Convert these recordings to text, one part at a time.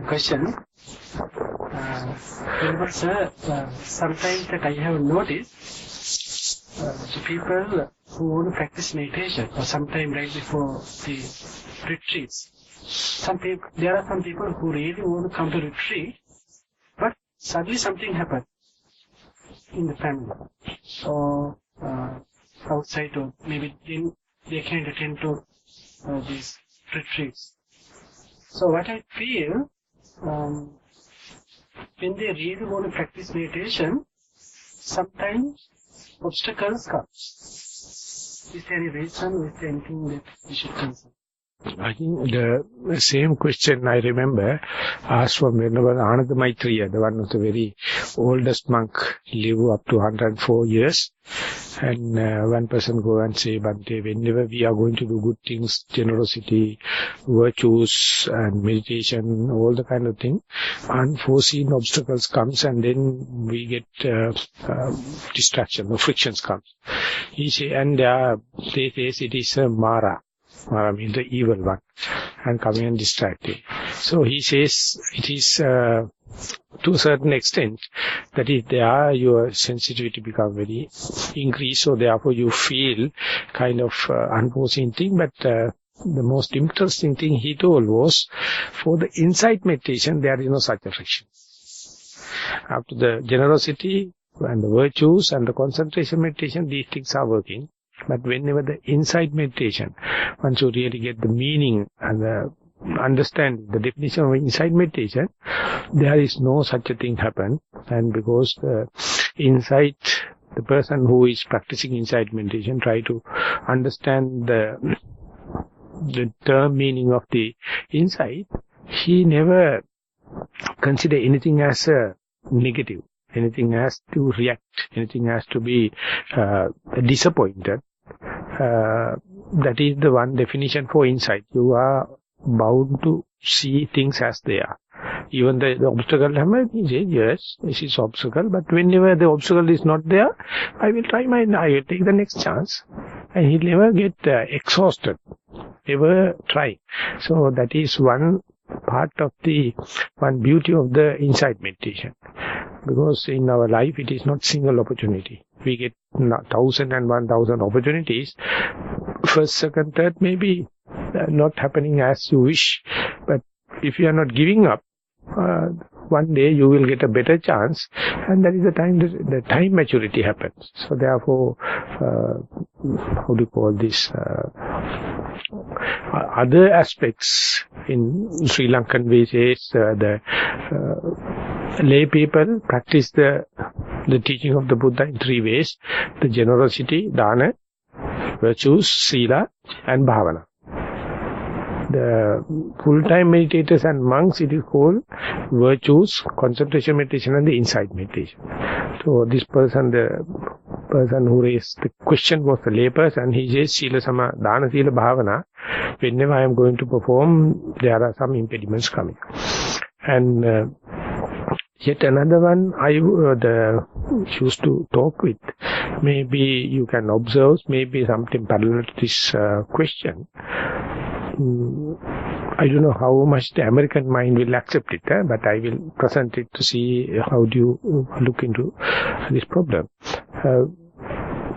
question. Sir, sometimes that I have noticed the people who want to practice meditation, or sometime right before the retreats, there are some people who really want to come to retreat, but suddenly something happens in the family, or outside, or maybe they can't attend to these retreats. So what I feel, when they really want to practice meditation, sometimes obstacles come. Is there any reason? Is there anything that we should consider? I think the same question I remember asked from Venerable Ananda Maitreya, the one of the very oldest monk, live up to 104 years. And one person go and say, Bhante, whenever we are going to do good things, generosity, virtues and meditation, all the kind of thing, unforeseen obstacles comes and then we get distraction, or frictions comes. He say, and they say it is a Mara. Mara means the evil one, and coming and distracting. So he says it is to a certain extent that is there, your sensitivity become very increased, so therefore you feel kind of unforeseen thing. But the most interesting thing he told was, for the insight meditation there is no such a friction. After the generosity and the virtues and the concentration meditation, these things are working. But whenever the insight meditation, once you really get the meaning and understand the definition of insight meditation, there is no such a thing happen. And because the insight, the person who is practicing insight meditation try to understand the term meaning of the insight, he never consider anything as a negative. Anything has to react, anything has to be disappointed. That is the one definition for insight. You are bound to see things as they are. Even the obstacle happens, he says, yes, this is obstacle, but whenever the obstacle is not there, I will take the next chance. And he'll never get exhausted, ever try. So that is one part of one beauty of the insight meditation. Because in our life it is not single opportunity. We get 1,000 and 1,000 opportunities. First, second, third may be not happening as you wish. But if you are not giving up, one day you will get a better chance. And that is the time the time maturity happens. So therefore, how do you call this? Other aspects in Sri Lankan way says the lay people practice the teaching of the Buddha in 3 ways: the generosity, dana, virtues, sila, and bhavana. The full-time meditators and monks, it is called virtues, concentration meditation, and the insight meditation. So this person, the person who raised the question was the lay person. He says, sila, sama, dana, sila, bhavana. Whenever I am going to perform, there are some impediments coming. And yet another one I choose to talk with. Maybe you can observe, maybe something parallel to this question. I don't know how much the American mind will accept it, but I will present it to see how do you look into this problem.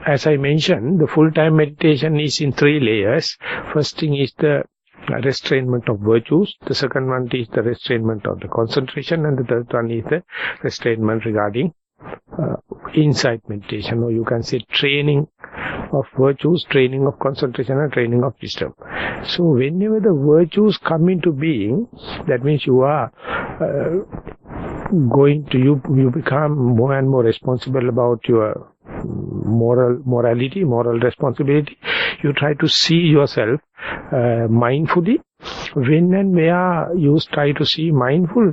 As I mentioned, the full-time meditation is in 3 layers. First thing is the restrainment of virtues. The second one is the restrainment of the concentration, and the third one is the restrainment regarding insight meditation, or you can say training of virtues, training of concentration, and training of wisdom. So whenever the virtues come into being, that means you are you become more and more responsible about your morality, moral responsibility. You try to see yourself mindfully. When and where you try to see mindful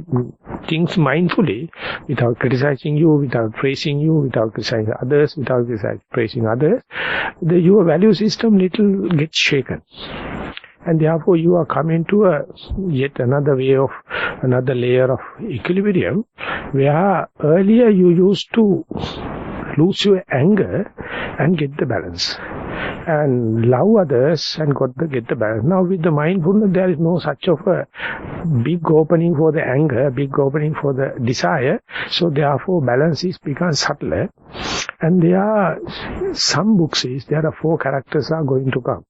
things mindfully, without criticizing you, without praising you, without criticizing others, without praising others, your value system little gets shaken. And therefore you are coming to yet another layer of equilibrium, where earlier you used to lose your anger and get the balance. and love others and get the balance. Now with the mindfulness, there is no such of a big opening for the anger, big opening for the desire. So therefore balance is becomes subtler. And there are some books says there are 4 characters are going to come.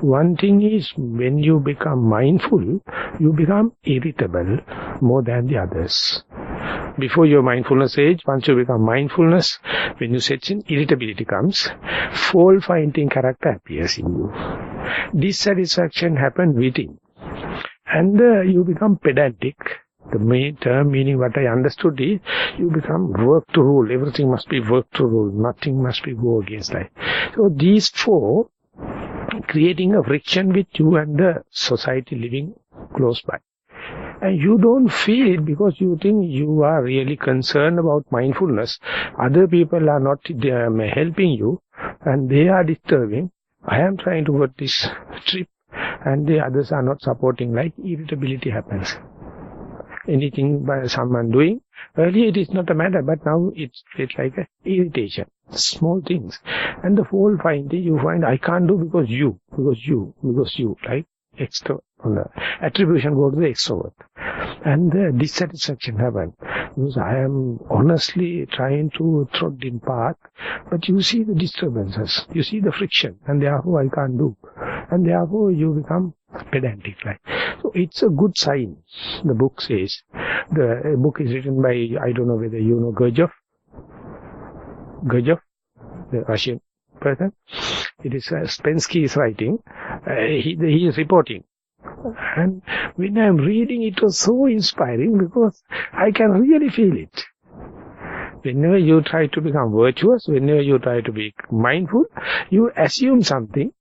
One thing is when you become mindful, you become irritable more than the others. Before your mindfulness age, once you become mindfulness, when you set in, irritability comes, fault-finding character appears in you. Dissatisfaction happens within. And you become pedantic. The main term meaning what I understood is, you become work to rule. Everything must be work to rule. Nothing must be go against life. So these 4, creating a friction with you and the society living close by. And you don't feel it because you think you are really concerned about mindfulness. Other people are not helping you and they are disturbing. I am trying to work this trip and the others are not supporting, like irritability happens. Anything by someone doing, earlier it is not a matter, but now it's like a irritation. Small things. And the fault finding, you find I can't do because you, like extrovert. The attribution goes to the extrovert. And the dissatisfaction happens. Because I am honestly trying to trot in path, but you see the disturbances, you see the friction, and therefore I can't do. And therefore you become pedantic. Like. So it's a good sign, the book says. The book is written by, I don't know whether you know Gurdjieff, the Russian person. It is Spensky is writing. He is reporting. And when I am reading, it was so inspiring because I can really feel it. Whenever you try to become virtuous, whenever you try to be mindful, you assume something.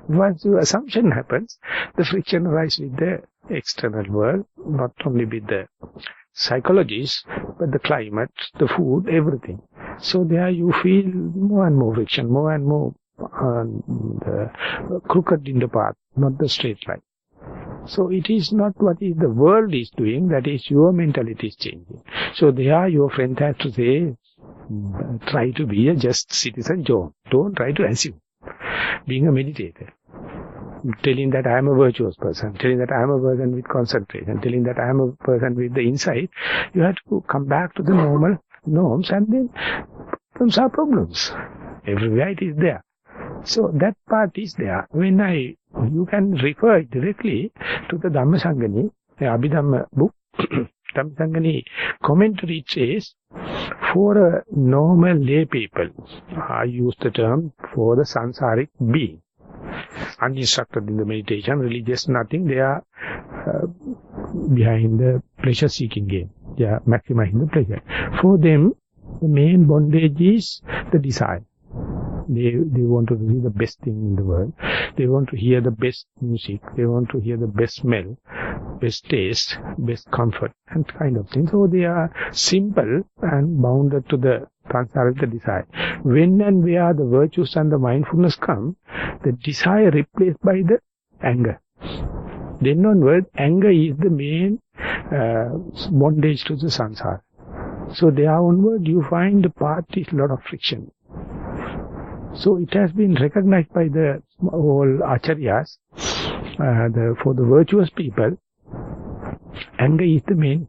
Once your assumption happens, the friction arises with the external world, not only with the psychologists, but the climate, the food, everything. So there you feel more and more friction, more and more crooked in the path, not the straight line. So it is not what is the world is doing, that is your mentality is changing. So there your friend has to say, try to be a just citizen, John. Don't try to assume. Being a meditator, telling that I am a virtuous person, telling that I am a person with concentration, telling that I am a person with the insight, you have to come back to the normal norms, and then problems are problems. Everywhere it is there. So that part is there. You can refer directly to the Dhammasangani, the Abhidhamma book. Dhammasangani commentary, it says, for a normal lay people, I use the term for the sansaric being, uninstructed in the meditation, religious, nothing, they are behind the pleasure-seeking game. They are maximizing the pleasure. For them, the main bondage is the desire. They want to see the best thing in the world. They want to hear the best music. They want to hear the best smell, best taste, best comfort, and kind of thing. So they are simple and bounded to the sansara, the desire. When and where the virtues and the mindfulness come, the desire replaced by the anger. Then onward, anger is the main bondage to the sansara. So there onward, you find the path is a lot of friction. So it has been recognized by the all acharyas, for the virtuous people, anger is the main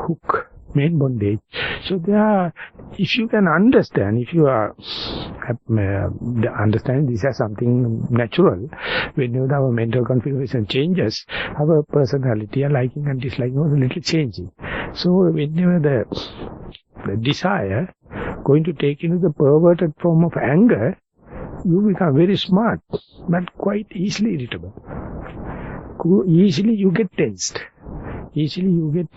hook, main bondage. So there, if you can understand, if you are understand this as something natural, whenever our mental configuration changes, our personality, our liking and disliking was a little changing. So whenever the desire going to take into the perverted form of anger, you become very smart, but quite easily irritable. Easily you get tensed. Easily you get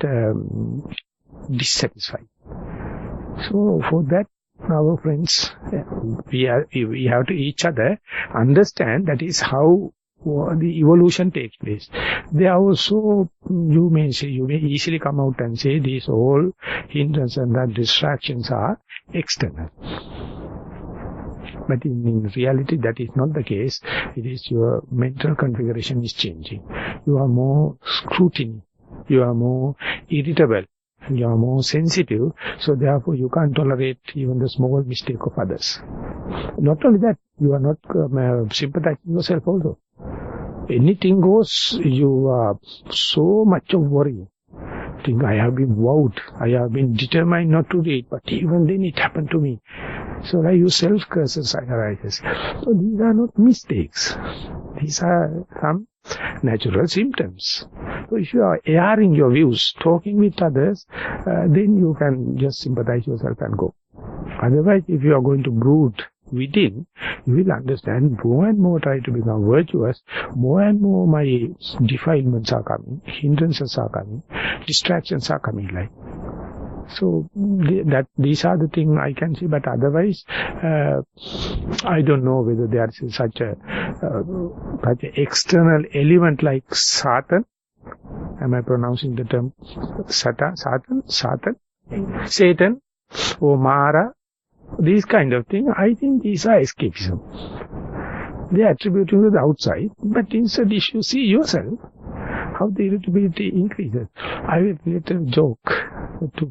dissatisfied. So for that, our friends, we have to each other understand that is how the evolution takes place. They are also, you may easily come out and say these all hindrances and distractions are external. But in reality that is not the case. It is your mental configuration is changing. You are more scrutiny. You are more irritable. You are more sensitive, so therefore you can't tolerate even the small mistake of others. Not only that, you are not sympathizing yourself also. Anything goes, you are so much of worry. Think, I have been vowed, I have been determined not to read, but even then it happened to me. So like you self-curses arises. So these are not mistakes. These are some natural symptoms. So if you are airing your views, talking with others, then you can just sympathize yourself and go. Otherwise, if you are going to brood within, you will understand more and more try to become virtuous, more and more my defilements are coming, hindrances are coming, distractions are coming like. So these are the things I can see, but otherwise, I don't know whether there is such a external element like Satan. Am I pronouncing the term Satan, or Mara? These kind of things, I think these are escapism. They are attributing to the outside, but instead if you see yourself, how the irritability increases. I will create a joke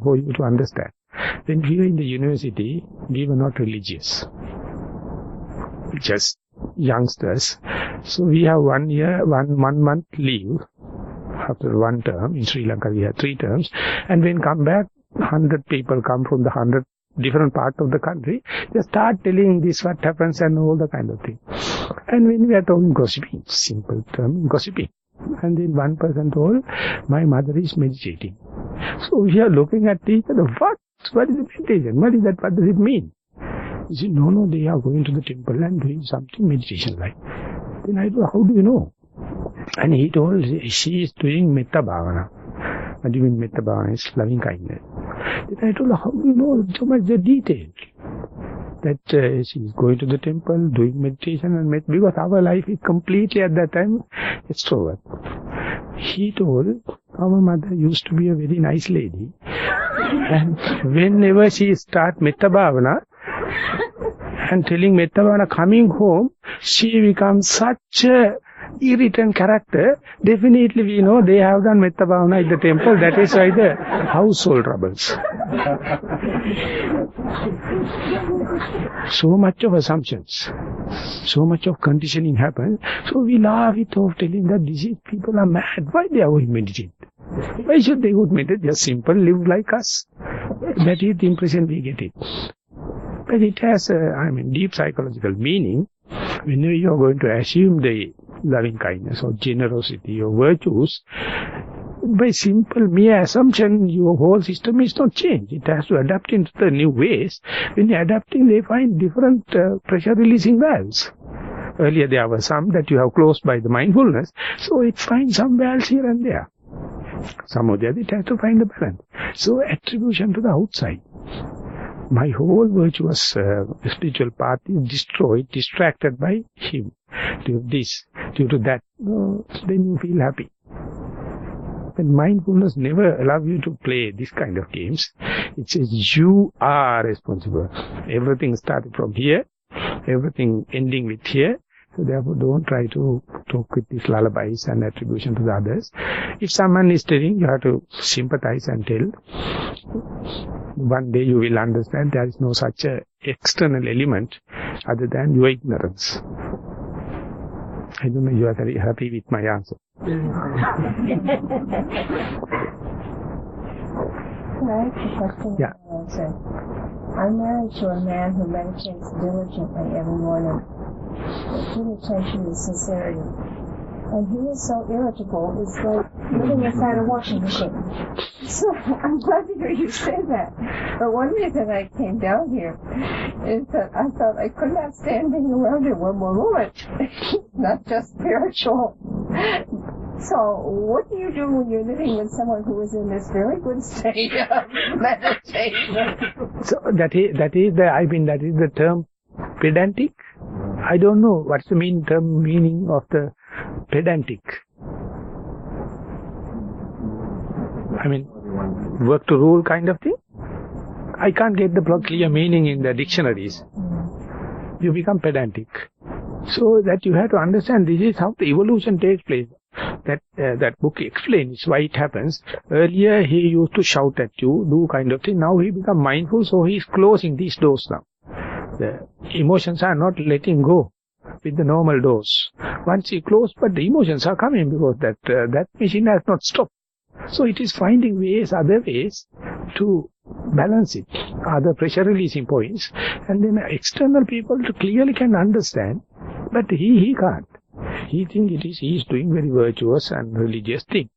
for you to understand. When we were in the university, we were not religious. Just youngsters. So we have 1 year, one month leave after one term. In Sri Lanka we have 3 terms. And when come back, 100 people come from the 100 different part of the country. They start telling this what happens and all the kind of thing. And when we are talking gossiping, simple term, gossiping. And then one person told, my mother is meditating. So we are looking at each other, what is the meditation? What is that? What does it mean? He said, no, they are going to the temple and doing something meditation like. Then I told, how do you know? And he told, she is doing metta bhavana. What do you mean metta bhavana? Is loving kindness. Then I told her, how do you know so much the detail? That she is going to the temple, doing meditation and because our life is completely at that time extrovert. He told, our mother used to be a very nice lady. And whenever she start metta bhavana and telling metta bhavana, coming home, she becomes such a irritant character. Definitely we know they have done metta bhavana at the temple. That is why the household troubles. So much of assumptions, so much of conditioning happens. So we laugh it off, telling that these people are mad. Why they are going to meditate? Why should they go to meditate? Just simple, live like us. That is the impression we get it. But it has deep psychological meaning. Whenever you are going to assume the loving kindness or generosity or virtues, by simple mere assumption, your whole system is not changed. It has to adapt into the new ways. When you're adapting, they find different pressure-releasing valves. Earlier there were some that you have closed by the mindfulness, so it finds some valves here and there. Some of the other, it has to find the balance. So attribution to the outside. My whole virtuous spiritual path is destroyed, distracted by him. Due to this, due to that, then you feel happy. But mindfulness never allows you to play this kind of games. It says you are responsible. Everything started from here, everything ending with here. So therefore don't try to talk with these lullabies and attribution to the others. If someone is telling, you have to sympathize and tell. One day you will understand there is no such a external element other than your ignorance. I don't know, you are very happy with my answer. Can I ask a question? Yeah. Answer? I'm married to a man who meditates diligently every morning. With attention and sincerity. And he is so irritable, it's like living inside a washing machine. So I'm glad to hear you say that. But one reason I came down here is that I thought I could not stand being around him one more moment. Not just spiritual. So what do you do when you're living with someone who is in this very good state of meditation? So that is the term pedantic. I don't know what's the meaning of the pedantic. Work to rule kind of thing. I can't get the clear meaning in the dictionaries. You become pedantic. So that you have to understand this is how the evolution takes place. that book explains why it happens. Earlier he used to shout at you, do kind of thing. Now he become mindful, so he is closing these doors now. The emotions are not letting go with the normal doors. Once he closed, but the emotions are coming because that machine has not stopped. So it is finding ways, other ways to balance it, other pressure releasing points, and then external people clearly can understand, but he can't. He think he is doing very virtuous and religious thing.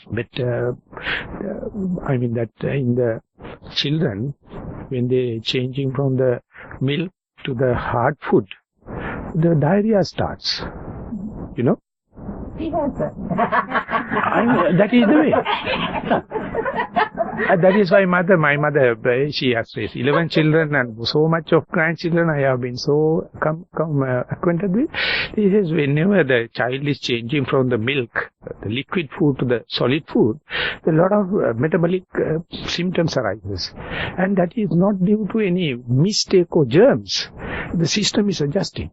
But I mean that in the children, when they changing from the milk to the hard food, the diarrhea starts. You know? He has that. That is the way. That is why my mother, she has raised 11 children and so much of grandchildren I have been so acquainted with. This is whenever the child is changing from the milk, the liquid food to the solid food, a lot of metabolic symptoms arises. And that is not due to any mistake or germs. The system is adjusting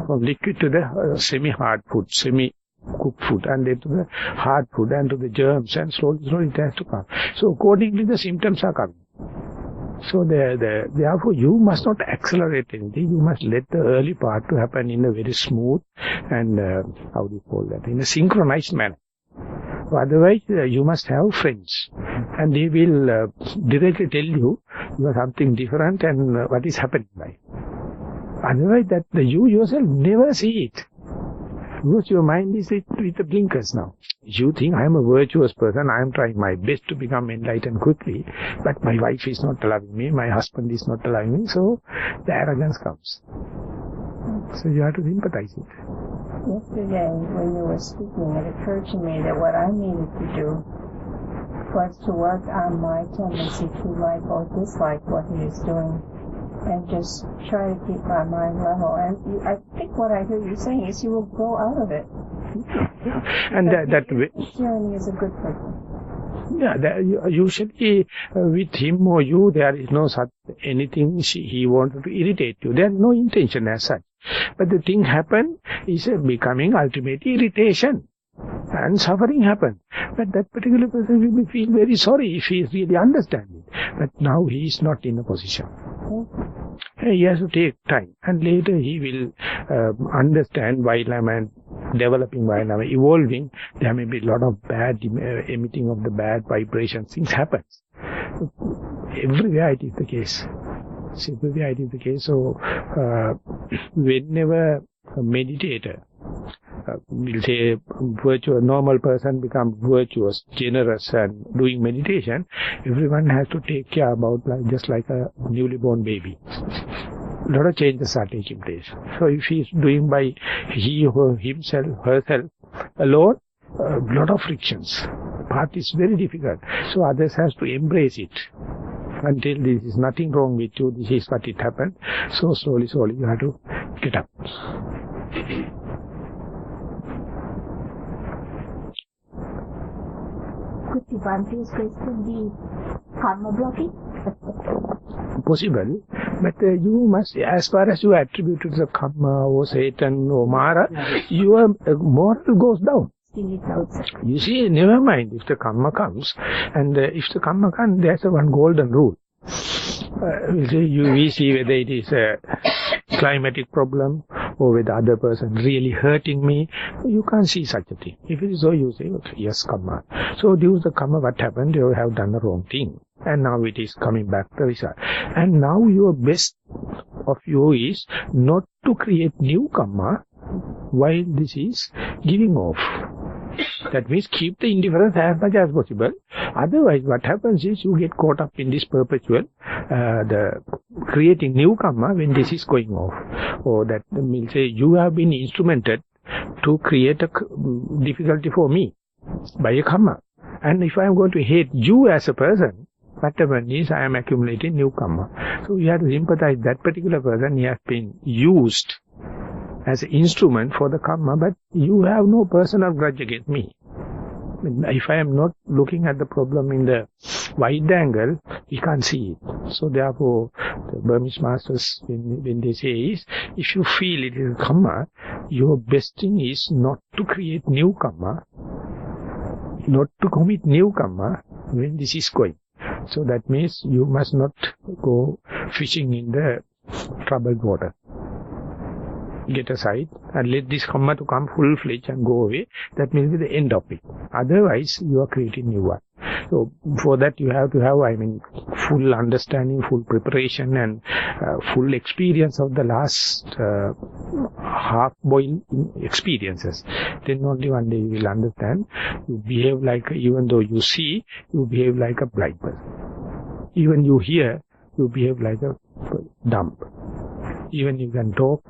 from liquid to the semi-hard food, semi-cooked food, and then to the hard food and to the germs, and slowly it has to come. So accordingly the symptoms are coming. So therefore you must not accelerate anything. You must let the early part to happen in a very smooth and how do you call that, in a synchronized manner. Otherwise you must have friends, and they will directly tell you are something different and what is happening like. Otherwise you yourself never see it. Because your mind is with the blinkers now. You think I am a virtuous person, I am trying my best to become enlightened quickly, but my wife is not allowing me, my husband is not allowing me, so the arrogance comes. So you have to sympathize it. Yesterday, when you were speaking, it occurred to me that what I needed to do was to work on my tendency to like or dislike what he is doing, and just try to keep my mind level. And I think what I hear you saying is you will grow out of it. And that tyranny is a good person. Yeah, usually with him or you, there is no such anything he wanted to irritate you. There is no intention as such. But the thing happen is becoming ultimate irritation. And suffering happen. But that particular person will feel very sorry if he is really understanding. But now he is not in a position. He has to take time. And later he will understand while I am developing, while I am evolving, there may be a lot of bad emitting of the bad vibrations. Things happen. Everywhere it is the case. Everywhere it is the case. So whenever a meditator, we'll say normal person becomes virtuous, generous and doing meditation, everyone has to take care about just like a newly born baby. A lot of changes are taking place. So if he is doing by he or himself, herself alone, a lot of frictions. The path is very difficult. So others has to embrace it. Until this is nothing wrong with you, this is what it happened. So slowly you have to get up. Could Bhante's question be karma blocking? Possible, but you must, as far as you attribute to the karma or Satan or Mara, your moral goes down. You see, never mind if the karma comes, and if the karma comes, there's one golden rule. We see whether it is a climatic problem or whether other person really hurting me. You can't see such a thing. If it is so, you say, okay, yes, karma. So due to the karma, what happened? You have done the wrong thing. And now it is coming back the result. And now your best of you is not to create new karma while this is giving off. That means keep the indifference as much as possible. Otherwise, what happens is you get caught up in this perpetual, the creating new karma when this is going off. Or that means say you have been instrumented to create a difficulty for me by a karma. And if I am going to hate you as a person, whatever means I am accumulating new karma. So you have to sympathize that particular person. He has been used as an instrument for the karma, but you have no personal grudge against me. If I am not looking at the problem in the wide angle, we can't see it. So therefore, the Burmese masters, when they say is, if you feel it is karma, your best thing is not to create new karma, not to commit new karma when this is going. So that means you must not go fishing in the troubled water. Get aside and let this karma to come full-fledged and go away. That means the end of it. Otherwise, you are creating new one. So for that you have to have, full understanding, full preparation and full experience of the last half-boiled experiences. Then only one day you will understand. You behave like, even though you see, you behave like a blind person. Even you hear, you behave like a dumb. Even you can talk,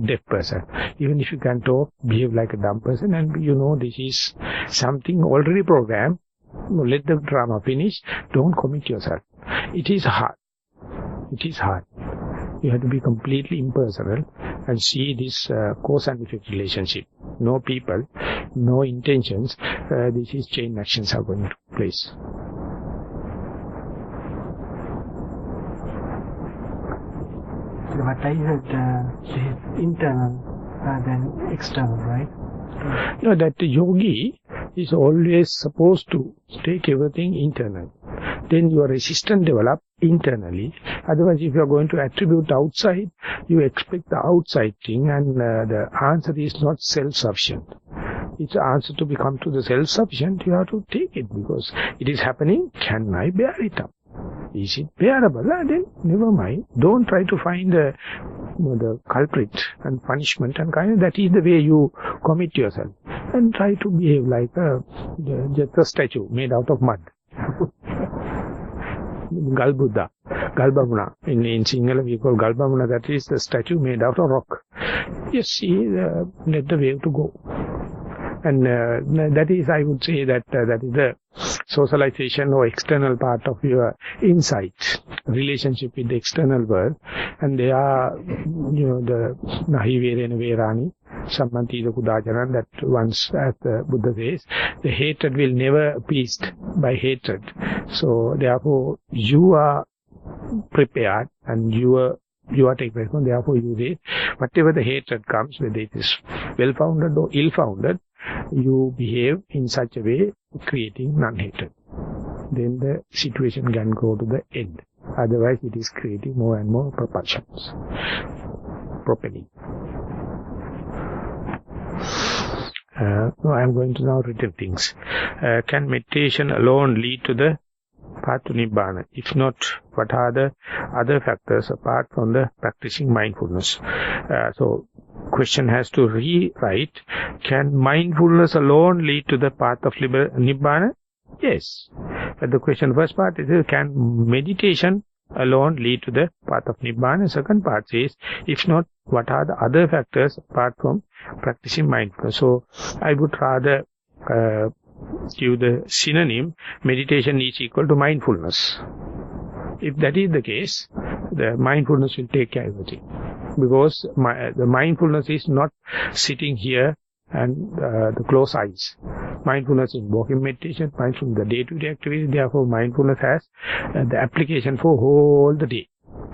deaf person. Even if you can talk, behave like a dumb person, and you know this is something already programmed. Let the drama finish. Don't commit yourself. It is hard. It is hard. You have to be completely impersonal and see this cause and effect relationship. No people, no intentions. This is chain actions are going to place. What I heard is internal than external, right? No, that the yogi is always supposed to take everything internal. Then your resistance develop internally. Otherwise, if you are going to attribute outside, you expect the outside thing, and the answer is not self-sufficient. It's the answer to become to the self-sufficient. You have to take it because it is happening. Can I bear it up? Is it bearable? Then never mind. Don't try to find the culprit and punishment and kind of. That is the way you commit yourself. And try to behave like just a statue made out of mud. Galbuddha, Galbamuna. In Sinhala we call Galbamuna. That is the statue made out of rock. Just see, let the wave to go. And that is, I would say that that is the socialization or external part of your insight, relationship with the external world. And they are, the Nahi Verena Verani, Sammanti the Kudajaran, that once, as the Buddha says, the hatred will never appeased by hatred. So therefore, you are prepared and you are taking responsibility. Therefore, you say, whatever the hatred comes, whether it is well-founded or ill-founded, you behave in such a way, creating non-hatred. Then the situation can go to the end. Otherwise, it is creating more and more propulsions. Propelling. I am going to now written things. Can meditation alone lead to the path to Nibbana? If not, what are the other factors apart from the practicing mindfulness? So, question has to rewrite, can mindfulness alone lead to the path of Nibbana? Yes. But the question, first part is, can meditation alone lead to the path of Nibbana? Second part says, if not, what are the other factors apart from practicing mindfulness? So, I would rather give the synonym, meditation is equal to mindfulness. If that is the case, the mindfulness will take care of everything. Because the mindfulness is not sitting here and the closed eyes. Mindfulness in walking meditation, mindfulness in the day-to-day activity. Therefore, mindfulness has the application for whole the day.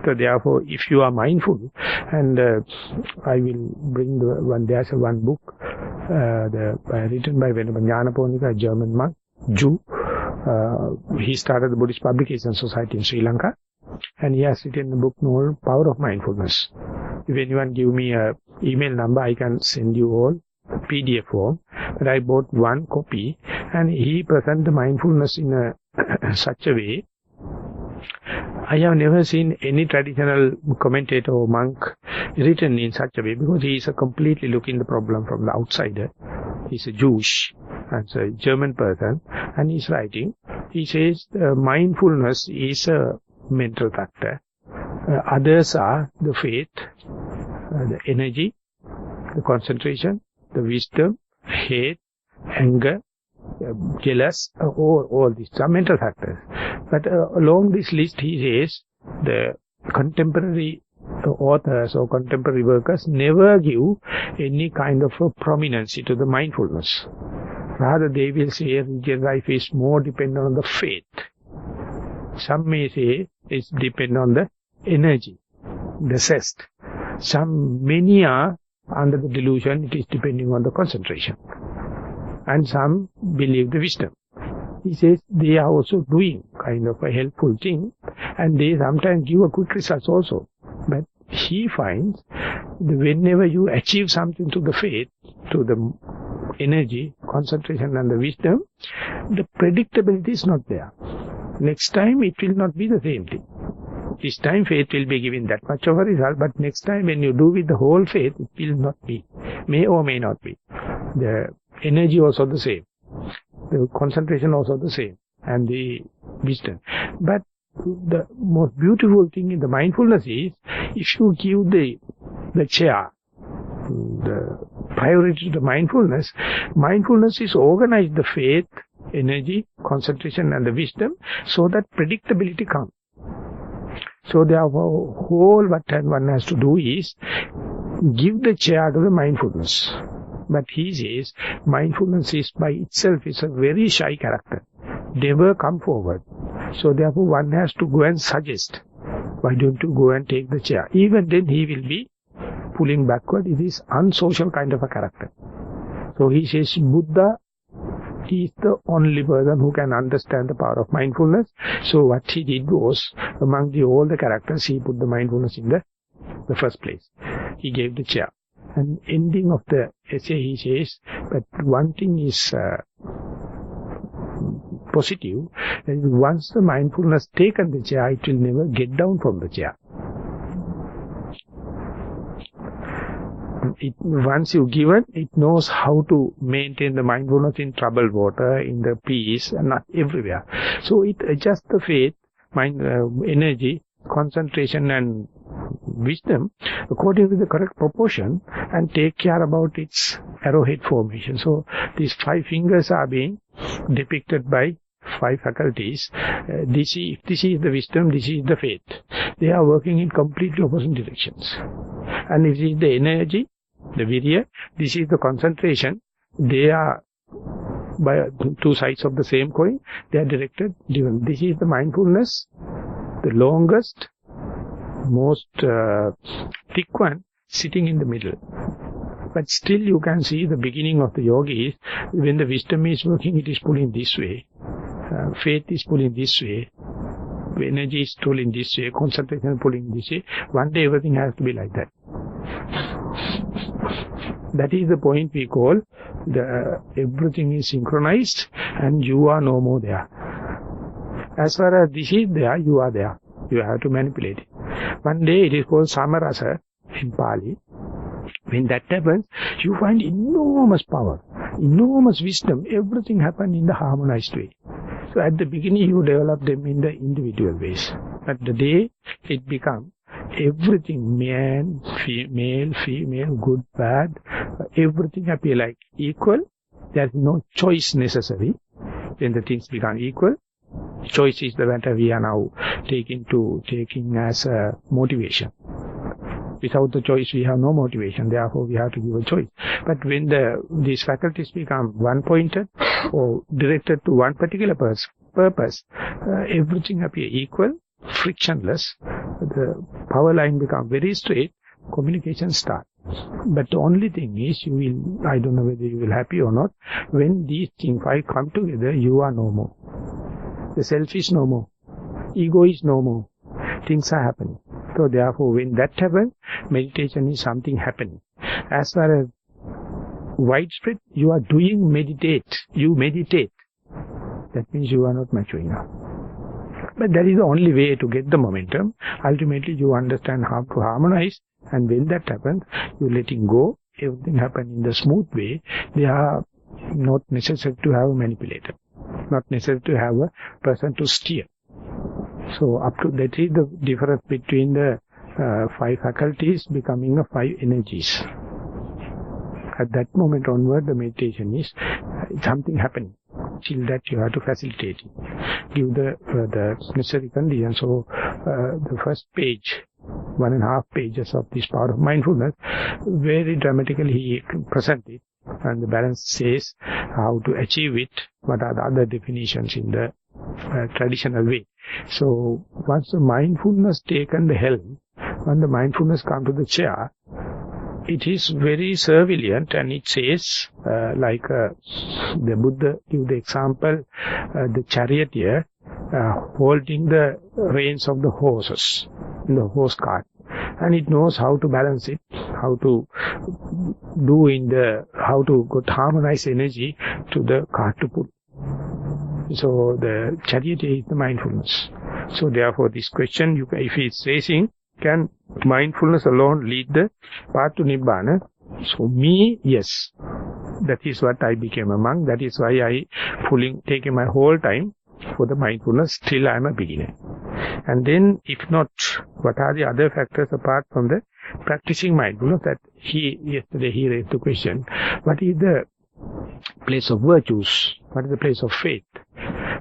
So therefore, if you are mindful, and I will bring there's one book written by Venerable Jnanaponika, a German monk, Jew. He started the Buddhist Publication Society in Sri Lanka, and he has written a book called Power of Mindfulness. If anyone give me a email number, I can send you all PDF form. But I bought one copy, and he presents the mindfulness in such a way. I have never seen any traditional commentator or monk written in such a way, because he is completely looking the problem from the outsider. He is a Jewish and a German person, and he is writing. He says mindfulness is a mental factor. Others are the faith, the energy, the concentration, the wisdom, hate, anger, jealous, all these are mental factors. But along this list, he says the contemporary authors or contemporary workers never give any kind of a prominence to the mindfulness. Rather, they will say religious life is more dependent on the faith. Some may say it's dependent on the energy, the zest. Many are under the delusion it is depending on the concentration. and some believe the wisdom. He says they are also doing kind of a helpful thing, and they sometimes give a quick results also. But he finds that whenever you achieve something to the faith, to the energy, concentration and the wisdom, the predictability is not there. Next time it will not be the same thing. This time faith will be giving that much of a result, but next time when you do with the whole faith, it will not be. May or may not be. The energy also the same. The concentration also the same. And the wisdom. But the most beautiful thing in the mindfulness is, if you give the chair, the priority to the mindfulness, mindfulness is organized the faith, energy, concentration and the wisdom, so that predictability comes. So therefore, whole what one has to do is give the chair to the mindfulness. But he says, mindfulness is by itself is a very shy character. Never come forward. So therefore, one has to go and suggest, why don't you go and take the chair? Even then he will be pulling backward. It is unsocial kind of a character. So he says, Buddha is the only person who can understand the power of mindfulness. So what he did was, among all the characters, he put the mindfulness in the first place. He gave the chair. And ending of the essay he says, but one thing is positive, that once the mindfulness taken the chair, it will never get down from the chair. Once you given, it knows how to maintain the mindfulness in troubled water, in the peace, and not everywhere. So it adjusts the faith, energy, concentration and wisdom according to the correct proportion and take care about its arrowhead formation. So these 5 fingers are being depicted by 5 faculties. If this is the wisdom, this is the faith. They are working in completely opposite directions. And if this is the energy, the virya, this is the concentration, they are by 2 sides of the same coin, they are directed different. This is the mindfulness, the longest, most thick one, sitting in the middle. But still you can see the beginning of the yoga is, when the wisdom is working, it is pulling this way. Faith is pulling this way. Energy is pulling this way. Concentration is pulling this way. One day everything has to be like that. That is the point we call everything is synchronized and you are no more there. As far as this is there, you are there. You have to manipulate it. One day it is called samarasa in Pali. When that happens, you find enormous power, enormous wisdom. Everything happens in the harmonized way. So at the beginning you develop them in the individual ways. But the day it becomes everything, man, male, female, good, bad, everything appear like equal. There is no choice necessary. When the things become equal, choice is the matter we are now taking as a motivation. Without the choice, we have no motivation. Therefore, we have to give a choice. But when these faculties become one-pointed or directed to one particular purpose, everything appear equal, frictionless. The power line become very straight. Communication start. But the only thing is, I don't know whether you will happy or not. When these things 5 come together, you are no more. The self is no more. Ego is no more. Things are happening. So therefore, when that happens, meditation is something happening. As far as widespread, you are doing meditate. You meditate. That means you are not mature enough. But that is the only way to get the momentum. Ultimately, you understand how to harmonize. And when that happens, you letting go. Everything happens in the smooth way. They are not necessary to have a manipulator. Not necessary to have a person to steer. So up to that is the difference between the 5 faculties becoming 5 energies. At that moment onward, the meditation is something happening. Till that you have to facilitate it. Give the necessary conditions. So the first page, 1.5 pages of this power of mindfulness, very dramatically he presents it. And the balance says how to achieve it, what are the other definitions in the traditional way. So once the mindfulness taken the helm, when the mindfulness come to the chair, it is very surveillant, and it says, the Buddha give the example, the charioteer holding the reins of the horses in the horse cart, and it knows how to balance it, how to harmonize energy to the cart to pull. So the charioteer is the mindfulness. So therefore this question, if he is raising, can mindfulness alone lead the path to Nibbana? So me, yes. That is what I became a monk. That is why I taking my whole time for the mindfulness till I am a beginner. And then, if not, what are the other factors apart from the practicing mindfulness? That yesterday he raised the question, what is the place of virtues? What is the place of faith?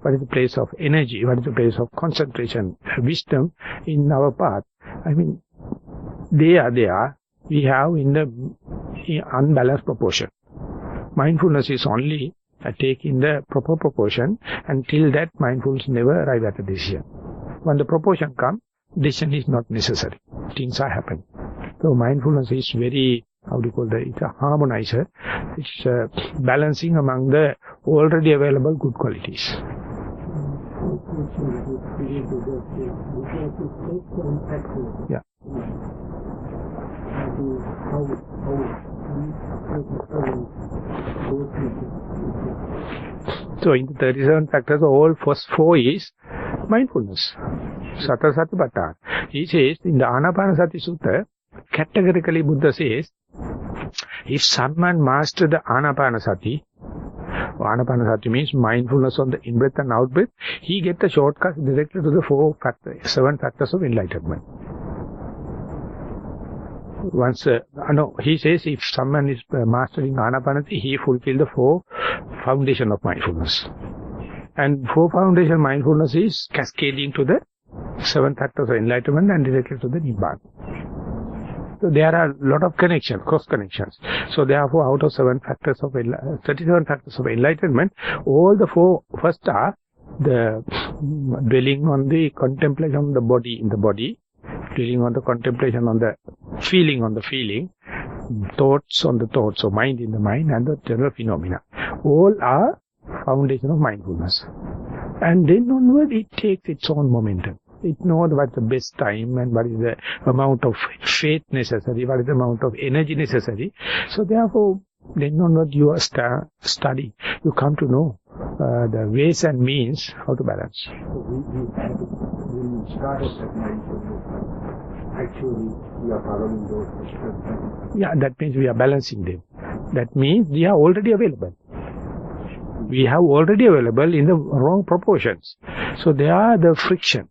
What is the place of energy? What is the place of concentration, wisdom in our path? I mean, they are there. We have in the unbalanced proportion. Mindfulness is only taking the proper proportion. Until that, mindfulness never arrive at a decision. When the proportion comes, decision is not necessary. Things are happening. So mindfulness is very, it's a harmonizer. It's balancing among the already available good qualities. Yeah. So in the 37 factors, all first 4 is mindfulness. Sata Satipatthana. He says in the Anapanasati Sutta, categorically Buddha says, if someone master the Anapanasati, Anapanasati means mindfulness on the in-breath and out-breath, he gets the shortcut directly to the 7 factors of enlightenment. He says if someone is mastering Anapanasati, he fulfills the 4 foundation of mindfulness. And 4 foundation mindfulness is cascading to the 7 factors of enlightenment and directly to the Nibbana. So there are a lot of connections, cross connections. So therefore, out of 37 factors of enlightenment, all the 4 first are the dwelling on the contemplation on the body in the body, dwelling on the contemplation on the feeling, thoughts on the thoughts, so mind in the mind, and the general phenomena. All are foundation of mindfulness. And then onward, it takes its own momentum. It knows what's the best time and what is the amount of faith necessary, what is the amount of energy necessary. So therefore, then onward you are study. You come to know the ways and means how to balance. When we started that mindfulness, actually we are following those steps. Yeah, that means we are balancing them. That means they are already available. We have already available in the wrong proportions. So they are the friction.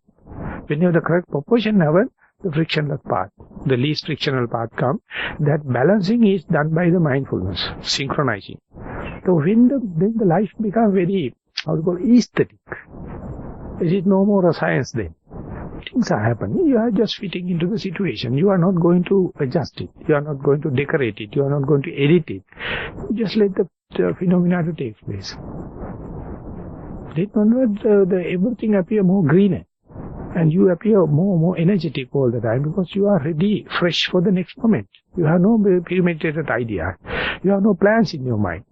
When you have the correct proportion, the frictionless path, the least frictional path comes. That balancing is done by the mindfulness, synchronizing. So then the life becomes very, aesthetic. It is no more a science then. Things are happening. You are just fitting into the situation. You are not going to adjust it. You are not going to decorate it. You are not going to edit it. You just let the phenomena to take place. Then onward, everything appear more greener. And you appear more energetic all the time because you are ready, fresh for the next moment. You have no premeditated idea. You have no plans in your mind.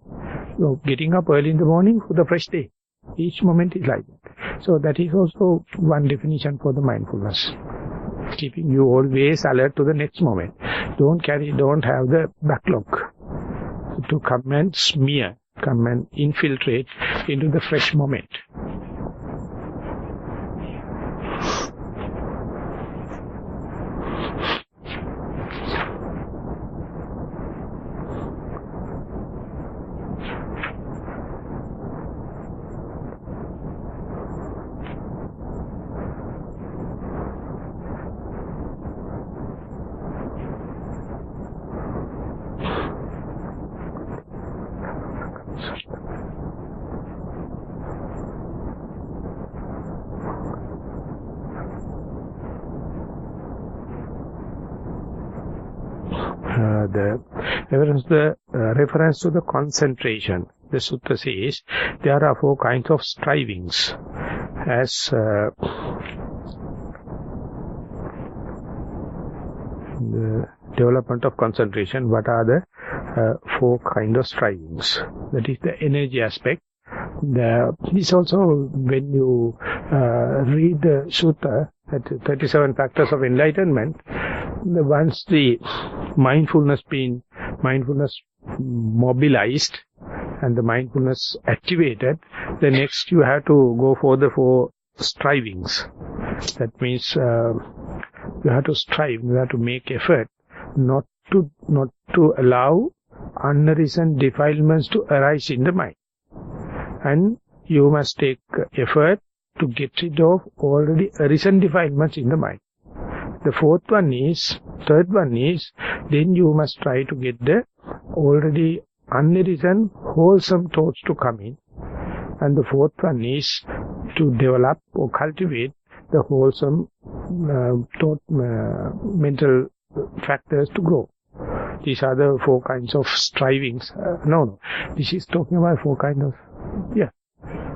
You are getting up early in the morning for the fresh day. Each moment is like that. So that is also one definition for the mindfulness. Keeping you always alert to the next moment. Don't have the backlog to come and smear, come and infiltrate into the fresh moment. The reference to the concentration. The sutta says there are 4 kinds of strivings. As the development of concentration, what are the 4 kind of strivings? That is the energy aspect. This also, when you read the Sutta, that 37 factors of enlightenment, once the mindfulness mobilized and the mindfulness activated, the next you have to go for the 4 strivings. That means you have to strive, you have to make effort not to allow unarisen defilements to arise in the mind. And you must take effort to get rid of already arisen defilements in the mind. The third one is, then you must try to get the already unarisen wholesome thoughts to come in. And the 4th one is to develop or cultivate the wholesome mental factors to grow. These are the 4 kinds of strivings. This is talking about 4 kinds of,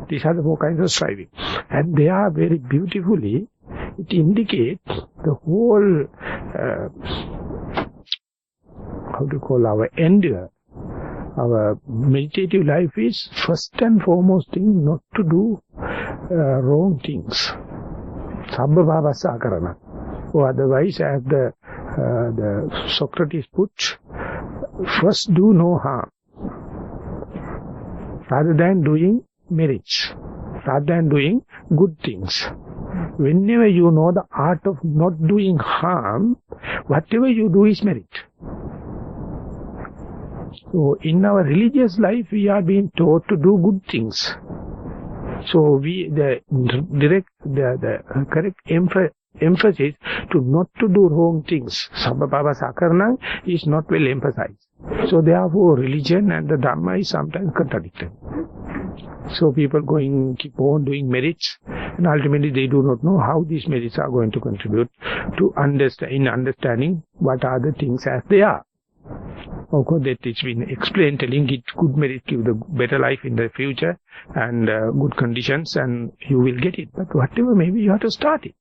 these are the 4 kinds of striving. And they are very beautifully, it indicates the whole, our endeavor. Our meditative life is first and foremost thing not to do wrong things. Sabba bhavasa karana. Or otherwise, as the Socrates put, first do no harm. Rather than doing merits. Rather than doing good things. Whenever you know the art of not doing harm, whatever you do is merit. So in our religious life, we are being taught to do good things. So the correct emphasis to not to do wrong things, Sabba Bhava Sakarana, is not well emphasized. So therefore religion and the Dhamma is sometimes contradicted. So people keep on doing merits, and ultimately they do not know how these merits are going to contribute to understanding what are the things as they are. Of course, that it's been explained, telling it good merit give the better life in the future and good conditions, and you will get it. But whatever, maybe you have to start it.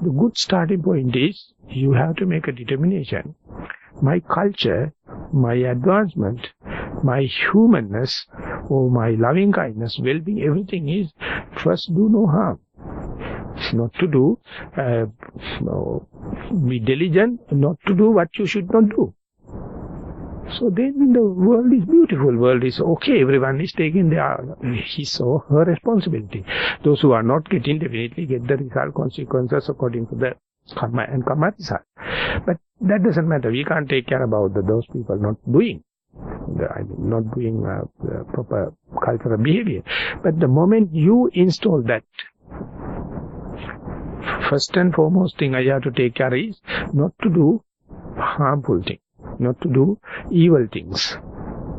The good starting point is you have to make a determination. My culture, my advancement, my humanness, or my loving kindness, well-being, everything is first do no harm. It's not to do, be diligent, not to do what you should not do. So then the world is beautiful, world is okay, everyone is taking his or her responsibility. Those who are not getting definitely get the result consequences according to the karma and karma result. But that doesn't matter, we can't take care about those people not doing. Not doing proper cultural behavior. But the moment you install that, first and foremost thing I have to take care is not to do harmful things, not to do evil things.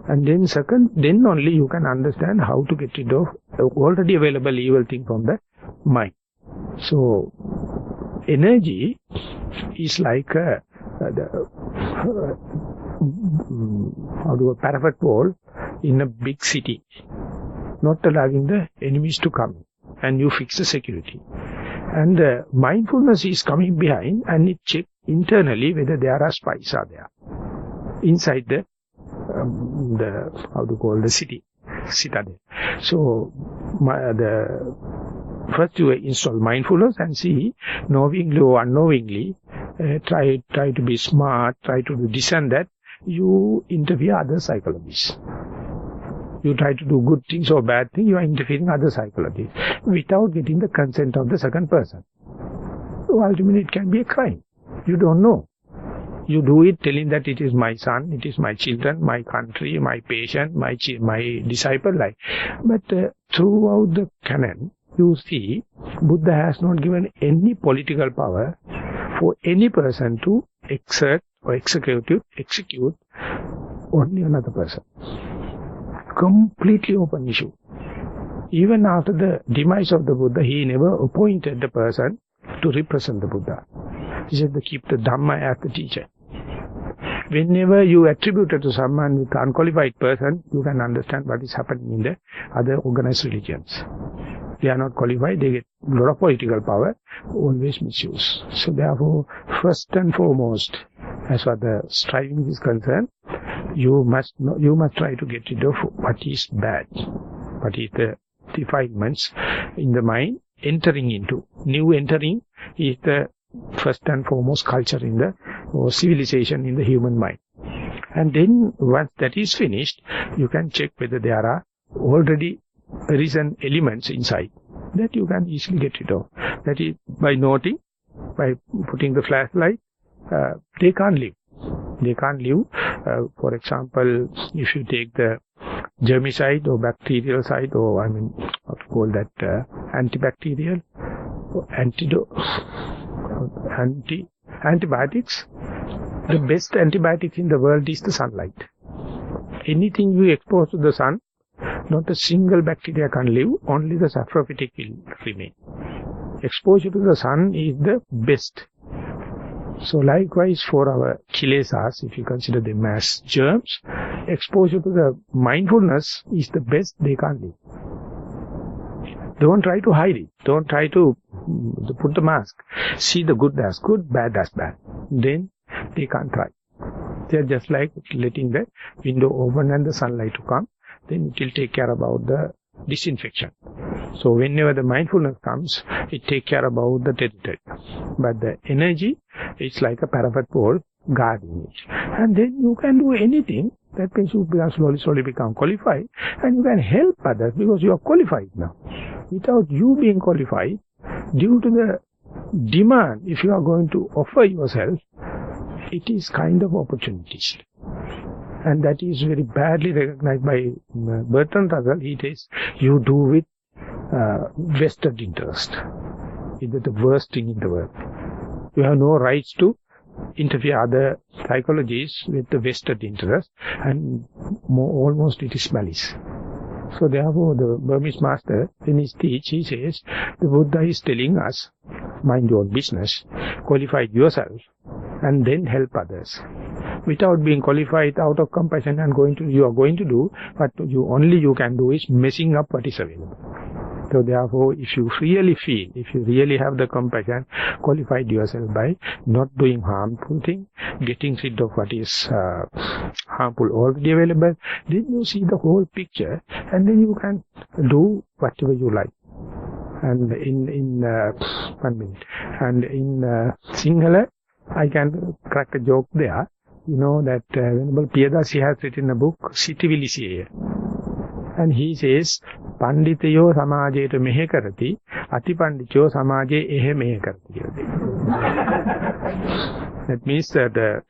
And then second, then only you can understand how to get rid of already available evil thing from the mind. So, energy is like a parapet wall in a big city, not allowing the enemies to come, and you fix the security. And mindfulness is coming behind, and it checks internally whether there are spies are there inside the city, citadel. So first you install mindfulness and see, knowingly or unknowingly, try to be smart, try to do this and that. You interfere other psychologies. You try to do good things or bad things, you are interfering other psychologies without getting the consent of the second person. So ultimately it can be a crime. You don't know. You do it telling that it is my son, it is my children, my country, my patient, my disciple life. But throughout the canon, you see, Buddha has not given any political power for any person to exert or execute only another person. Completely open issue. Even after the demise of the Buddha, he never appointed the person to represent the Buddha. He said to keep the Dhamma as the teacher. Whenever you attribute it to someone with unqualified person, you can understand what is happening in the other organized religions. They are not qualified, they get a lot of political power, always misuse. So therefore, first and foremost, as far as the striving is concerned, you must try to get rid of what is bad, what is the defilements in the mind entering into. New entering is the first and foremost culture in the, or civilization in the human mind. And then once that is finished, you can check whether there are already arisen elements inside that you can easily get rid of. That is by noting, by putting the flashlight, they can't live. They can't live. For example, if you take the germicide or bacterial side, or what to call that, antibacterial, antibiotics, the best antibiotics in the world is the sunlight. Anything you expose to the sun, not a single bacteria can live, only the saprophytic will remain. Exposure to the sun is the best. So likewise for our kilesas, if you consider them as germs, exposure to the mindfulness is the best they can live. Don't try to hide it. Don't try to put the mask. See the good as good, bad as bad. Then they can't try. They're just like letting the window open and the sunlight to come. Then it will take care about the disinfection. So whenever the mindfulness comes, it takes care about the territory. But the energy, it's like a parapet pole guarding it. And then you can do anything. That means you slowly become qualified. And you can help others because you are qualified now. Without you being qualified, due to the demand, if you are going to offer yourself, it is kind of opportunities. And that is very badly recognized by Bertrand Russell. He says, you do with vested interest. It is the worst thing in the world. You have no rights to interfere other psychologies with the vested interest, and almost it is malice. So therefore the Burmese master, in his speech, he says, the Buddha is telling us, mind your own business, qualify yourself, and then help others. Without being qualified, out of compassion and you are going to do, what you can do is messing up what is available. So therefore, if you really feel, if you really have the compassion, qualified yourself by not doing harmful thing, getting rid of what is harmful already available, then you see the whole picture, and then you can do whatever you like. And in 1 minute, and in Sinhala, I can crack a joke there. You know that Venerable Piyadasi has written a book, Sitivilisiya. And he says, Panditayo samajeta mehe karati, atipandityo samaje ehe mehe karati. That means that the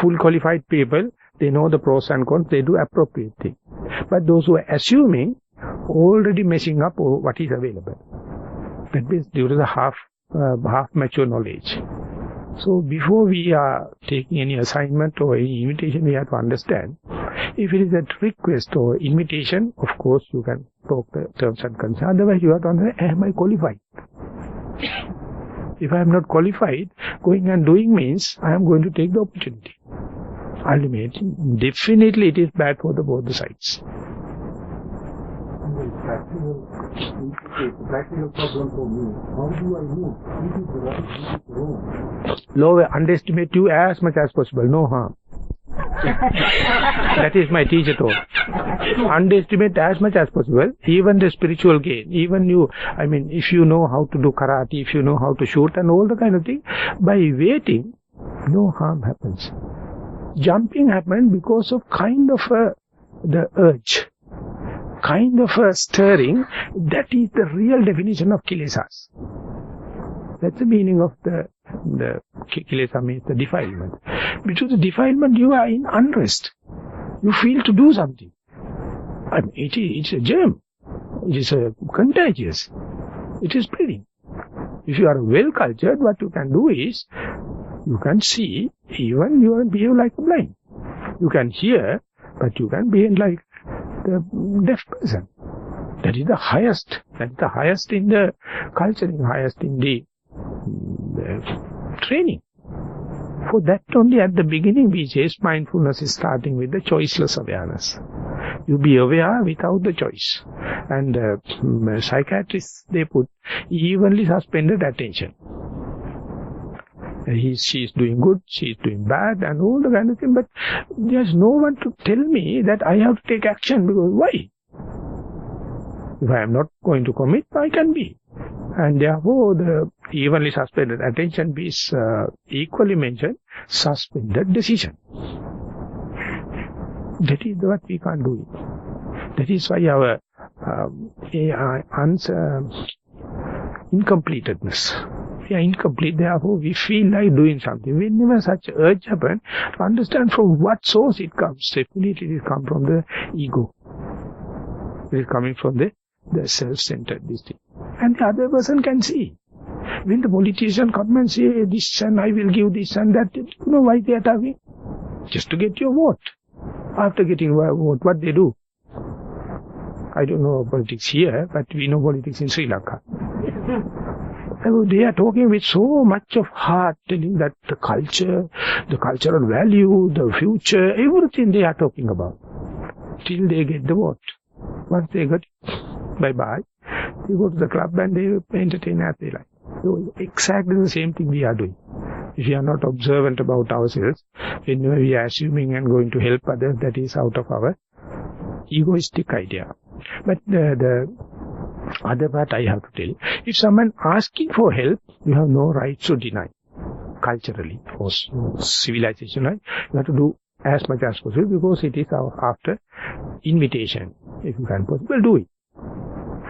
full qualified people, they know the pros and cons, they do appropriate thing. But those who are assuming, already messing up what is available. That means due to the half mature knowledge. So before we are taking any assignment or any invitation, we have to understand, if it is a request or invitation, of course you can talk the terms and conditions. Otherwise you have to understand, am I qualified? If I am not qualified, going and doing means I am going to take the opportunity. Ultimately, definitely it is bad for both the sides. Practical problem for me. How do I know? This is right, this is wrong. Lower, underestimate you as much as possible. No harm. That is my teacher told. Underestimate as much as possible, even the spiritual gain. Even you, if you know how to do karate, if you know how to shoot and all the kind of thing, by waiting, no harm happens. Jumping happened because of kind of the urge. Kind of a stirring, that is the real definition of kilesas. That's the meaning of the kilesa means the defilement. Because the defilement, you are in unrest. You feel to do something. It's a germ. It is contagious. It is spreading. If you are well cultured, what you can do is, you can see, even you can behave like a blind. You can hear, but you can behave like the deaf person. That is the highest. That is the highest in the culturing, highest in the training. For that only at the beginning we say mindfulness is starting with the choiceless awareness. You be aware without the choice. And psychiatrists, they put evenly suspended attention. She is doing good, she is doing bad, and all the kind of thing. But there's no one to tell me that I have to take action, because why? If I am not going to commit, I can be. And therefore, the evenly suspended attention is equally mentioned, suspended decision. That is what we can't do it. That is why our incompletedness. We are incomplete, therefore we feel like doing something. Whenever such urge happens, to understand from what source it comes. Definitely it is come from the ego. It is coming from the self-centered this thing. And the other person can see. When the politician come and say this and I will give this and that, you know why they are talking? Just to get your vote. After getting a vote, what they do? I don't know politics here, but we know politics in Sri Lanka. They are talking with so much of heart, telling that the culture, the cultural value, the future, everything they are talking about. Till they get the vote. Once they get it, bye-bye. They go to the club and they entertain as they like. So exactly the same thing we are doing. If we are not observant about ourselves, whenever we are assuming and going to help others, that is out of our egoistic idea. But the other part I have to tell you, if someone asking for help, you have no right to deny. Culturally, or civilization, right? You have to do as much as possible, because it is after invitation. If you can possible, do it.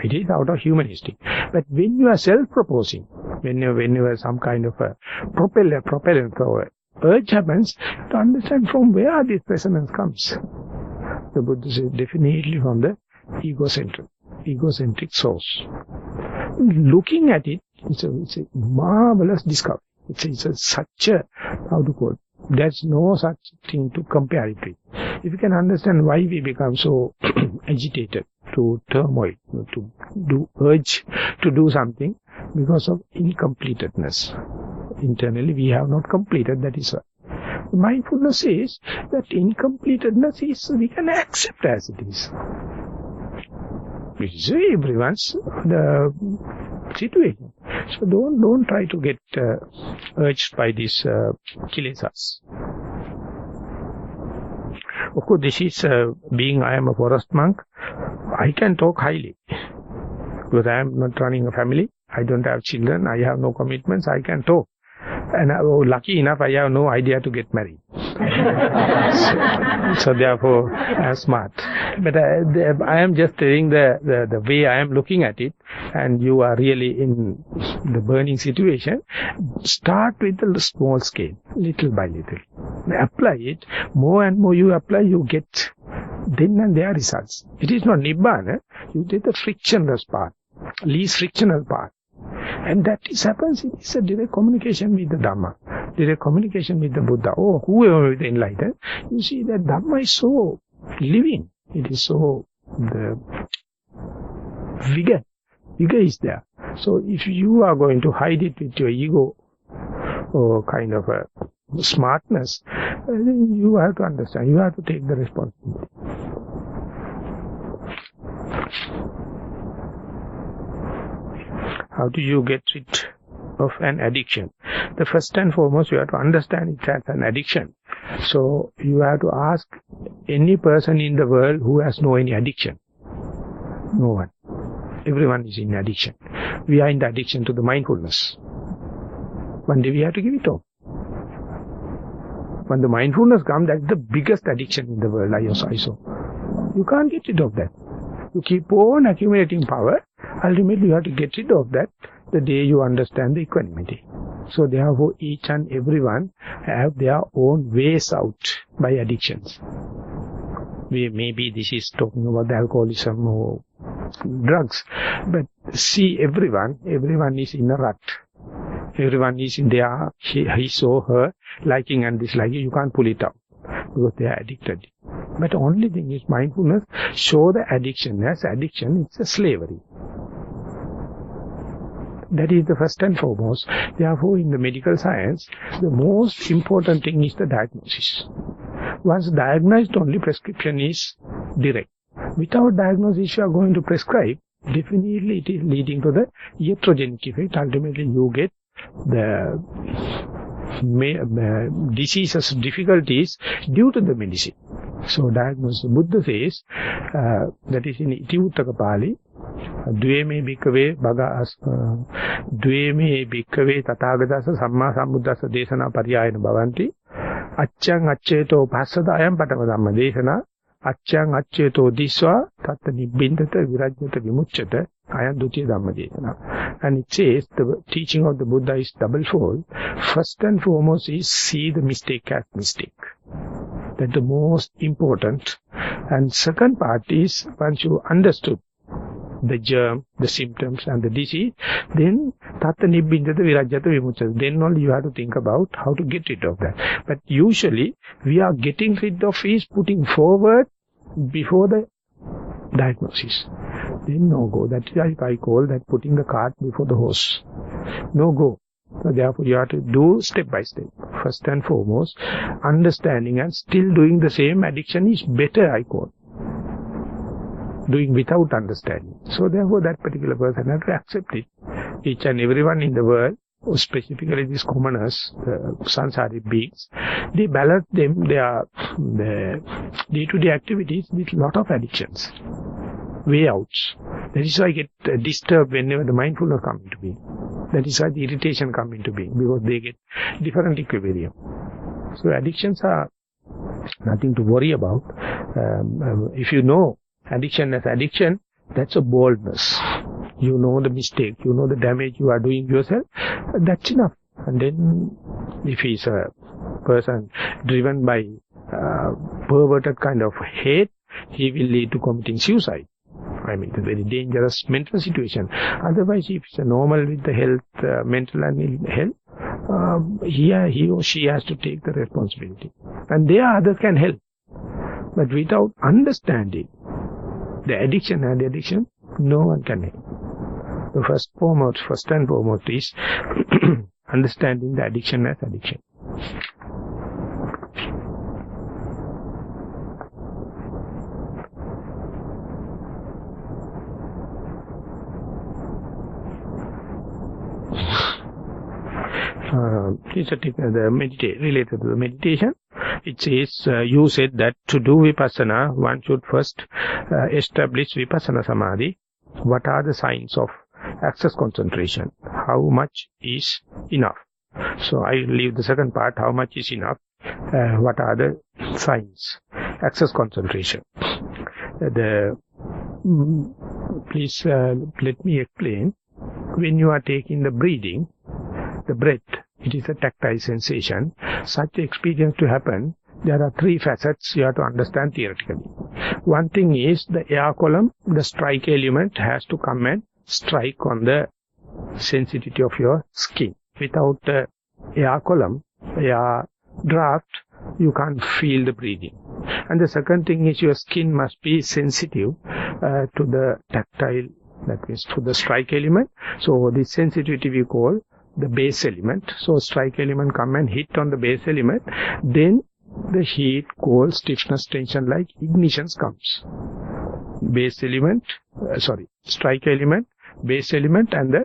It is out of humanistic. But when you are self-proposing, whenever some kind of a propellant or urge happens, to understand from where this resonance comes. The Buddha says definitely from the egocentric source. Looking at it, it's a marvelous discovery. It's such a, how to call it, there's no such thing to compare it with. If you can understand why we become so agitated, to turmoil, to do urge to do something, because of incompletedness. Internally we have not completed, that is why. Mindfulness says that incompletedness is, we can accept as it is. Which is everyone's the situation. So don't try to get urged by these kilesas. Of course, this is being I am a forest monk, I can talk highly. Because I am not running a family, I don't have children, I have no commitments, I can talk. And lucky enough, I have no idea to get married. so therefore, I am smart. But I am just telling the way I am looking at it, and you are really in the burning situation. Start with the small scale, little by little. Apply it. More and more you apply, you get then and there results. It is not Nibbana. You take the frictionless part, least frictional part. And that happens, it is a direct communication with the Dhamma, direct communication with the Buddha, or whoever is enlightened. You see that Dhamma is so living, it is so, the vigor is there. So if you are going to hide it with your ego, or kind of a smartness, then you have to understand, you have to take the responsibility. How do you get rid of an addiction? The first and foremost, you have to understand it as an addiction. So you have to ask any person in the world who has no any addiction. No one. Everyone is in addiction. We are in the addiction to the mindfulness. One day we have to give it up. When the mindfulness comes, that's the biggest addiction in the world, I saw. You can't get rid of that. You keep on accumulating power. Ultimately, you have to get rid of that the day you understand the equanimity. So therefore, each and everyone have their own ways out by addictions. Maybe this is talking about the alcoholism or drugs. But see, everyone is in a rut. Everyone is in their, he saw her liking and disliking. You can't pull it out because they are addicted. But the only thing is mindfulness show the addiction. As addiction, it's a slavery. That is the first and foremost. Therefore, in the medical science, the most important thing is the diagnosis. Once diagnosed, only prescription is direct. Without diagnosis, you are going to prescribe, definitely it is leading to the iatrogenic effect. Ultimately, you get the diseases, difficulties due to the medicine. So diagnosis, Buddha says, that is in Itivuttaka Pali, Dveme bhikkhave tathagatasa samma sambuddhasa desana pariyayana bhavanti acchang accheto passada ayam patama dhamma desana acchang accheto disva tatta nibbindata virajyata vimucchata ayam dutiya dhamma desana. And it says the teaching of the Buddha is doublefold. First and foremost is see the mistake as mistake. That's the most important. And second part is once you understood the germ, the symptoms and the disease, then tatta nibbindata virajyata vimucchata. Then only you have to think about how to get rid of that. But usually we are getting rid of is putting forward before the diagnosis. Then no go. That is why I call that putting the cart before the horse. No go. So therefore you have to do step by step. First and foremost, understanding and still doing the same addiction is better, I call. Doing without understanding. So therefore that particular person has to accept it. Each and everyone in the world, specifically these commoners, the sansaric beings, they balance their day-to-day activities with a lot of addictions. Way outs. That is why I get disturbed whenever the mindfulness comes into being. That is why the irritation comes into being, because they get different equilibrium. So addictions are nothing to worry about. If you know addiction as addiction, that's a boldness. You know the mistake, you know the damage you are doing yourself, that's enough. And then if he's a person driven by perverted kind of hate, he will lead to committing suicide. I mean, it's a very dangerous mental situation. Otherwise, if it's a normal with the health, mental and health, he or she has to take the responsibility. And there others can help. But without understanding the addiction and the addiction, no one can help. The first and foremost is understanding the addiction as addiction. Related to the meditation, it says, you said that to do vipassana, one should first establish vipassana samadhi. What are the signs of access concentration? How much is enough? So I leave the second part, how much is enough? What are the signs? Access concentration. Please let me explain. When you are taking the breathing, the breath, it is a tactile sensation. Such experience to happen, there are three facets you have to understand theoretically. One thing is the air column, the strike element has to come and strike on the sensitivity of your skin. Without the air column, air draft, you can't feel the breathing. And the second thing is your skin must be sensitive to the tactile, that means to the strike element. So this sensitivity we call the base element. So strike element come and hit on the base element, then the heat, cold, stiffness, tension like ignitions comes. Base element, strike element, base element and the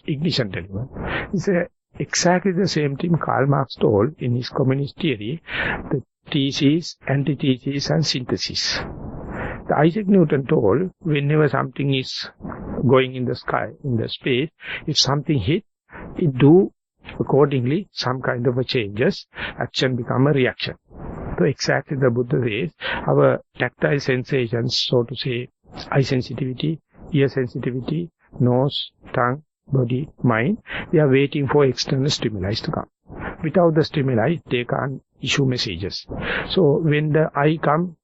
ignition element. It's exactly the same thing Karl Marx told in his communist theory, the thesis, antithesis and synthesis. The Isaac Newton told, whenever something is going in the sky, in the space, if something hit, it do accordingly some kind of a changes, action become a reaction. So exactly the Buddha says, our tactile sensations, so to say, eye sensitivity, ear sensitivity, nose, tongue, body, mind, they are waiting for external stimuli to come. Without the stimuli, they can't issue messages. So when the eye come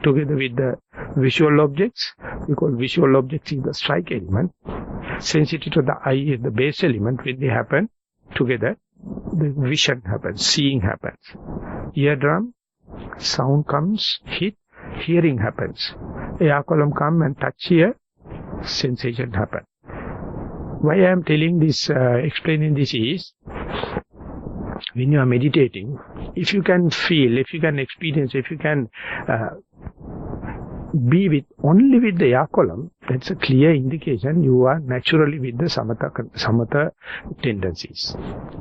together with the visual objects, we call visual objects is the strike element. Sensitive to the eye is the base element. When they happen together, the vision happens, seeing happens. Eardrum, sound comes, hit, hearing happens. Air column come and touch here, sensation happen. Why I am telling this, explaining this is, when you are meditating, if you can feel, if you can experience, if you can be with only with the air column, that's a clear indication you are naturally with the samatha tendencies.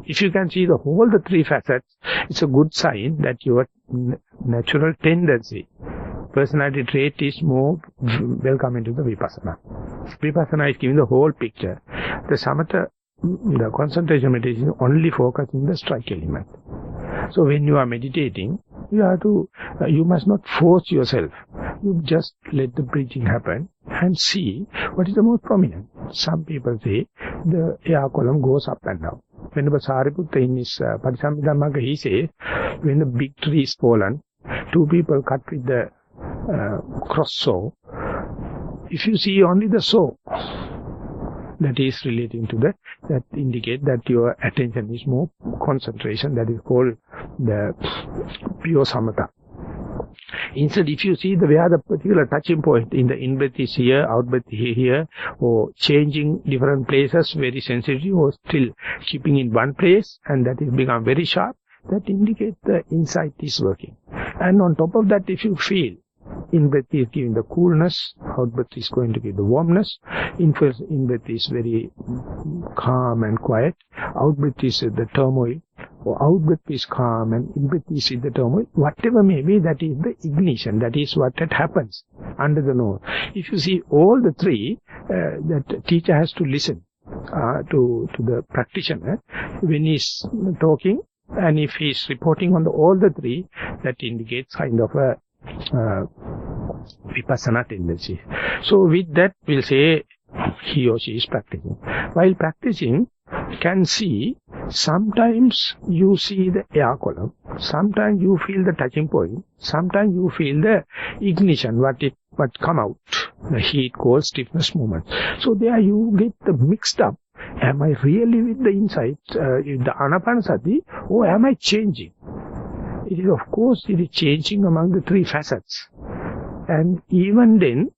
If you can see all the three facets, it's a good sign that your natural tendency, personality trait is more welcome into the vipassana. Vipassana is giving the whole picture. The samatha, the concentration meditation only focusing the strike element. So when you are meditating, you must not force yourself. You just let the breathing happen and see what is the most prominent. Some people say the air column goes up and down. Whenever Sariputta in his Parisambhidhamma, he says, when the big tree is fallen, two people cut with the cross saw. If you see only the saw, that is relating to that indicate that your attention is more concentration, that is called the pure samatha. Instead, if you see where the particular touching point in the in-breath is here, out-breath here, or changing different places very sensitive, or still keeping in one place, and that is become very sharp, that indicates the insight is working. And on top of that, if you feel in-breath is giving the coolness, out-breath is going to give the warmness, in-breath is very calm and quiet, out-breath is the turmoil, or out-breath is calm and in-breath is in the turmoil, whatever may be, that is the ignition, that is what happens under the nose. If you see all the three, that teacher has to listen to the practitioner when he is talking, and if he is reporting on all the three, that indicates kind of a vipassana tendency. So with that, we'll say he or she is practicing. While practicing, can see, sometimes you see the air column, sometimes you feel the touching point, sometimes you feel the ignition, what come out, the heat, cold, stiffness, movement. So there you get the mixed up. Am I really with the insight, the anapanasati, or am I changing? It is, of course, it is changing among the three facets. And even then,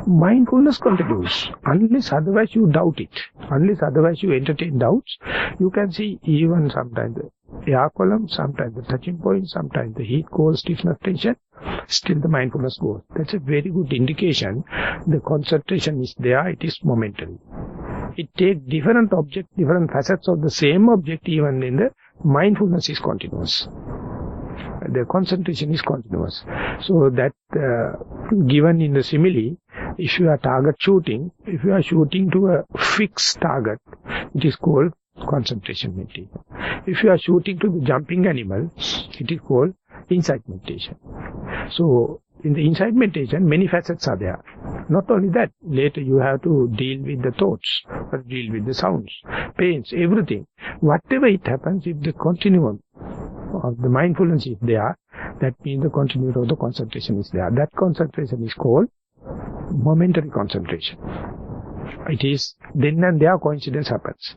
mindfulness continues. Unless otherwise you doubt it. Unless otherwise you entertain doubts, you can see even sometimes the air column, sometimes the touching point, sometimes the heat, cold, stiffness, tension, still the mindfulness goes. That's a very good indication. The concentration is there, it is momentary. It takes different objects, different facets of the same object, even then the mindfulness is continuous. The concentration is continuous. So that given in the simile, if you are target shooting, if you are shooting to a fixed target, it is called concentration meditation. If you are shooting to the jumping animal, it is called insight meditation. So in the insight meditation, many facets are there. Not only that, later you have to deal with the thoughts, or deal with the sounds, pains, everything. Whatever it happens, if the continuum of the mindfulness is there, that means the continuum of the concentration is there. That concentration is called momentary concentration. It is then and there coincidence happens.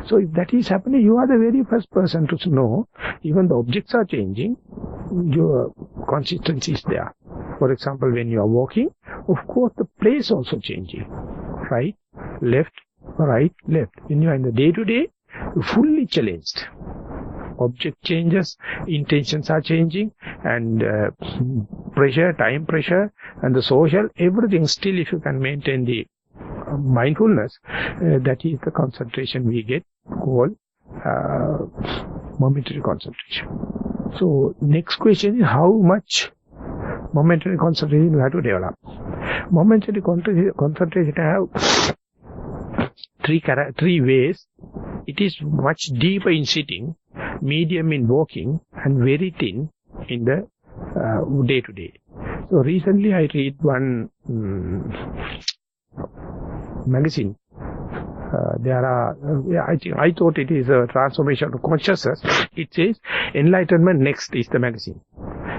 So if that is happening, you are the very first person to know, even the objects are changing, your consistency is there. For example, when you are walking, of course the place also changing. Right, left, left. When you are in the day-to-day, fully challenged. Object changes, intentions are changing, and pressure, time pressure, and the social, everything still, if you can maintain the mindfulness, that is the concentration we get called momentary concentration. So next question is how much momentary concentration you have to develop. Momentary concentration have three ways. It is much deeper in sitting, medium in walking, and very thin in the day-to-day. So recently I read one magazine. I thought it is a transformation of consciousness. It says Enlightenment Next is the magazine.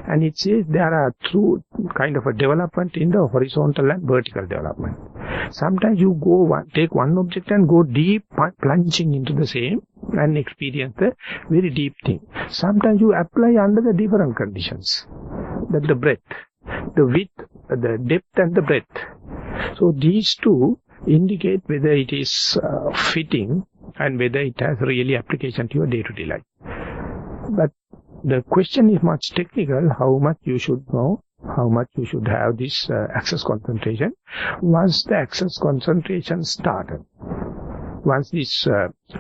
And it says there are two kind of a development in the horizontal and vertical development. Sometimes you take one object and go deep, plunging into the same and experience the very deep thing. Sometimes you apply under the different conditions. That the breadth, the width, the depth and the breadth. So these two indicate whether it is fitting and whether it has really application to your day-to-day life. But the question is much technical, how much you should know how much you should have this access concentration. Once the access concentration started, once this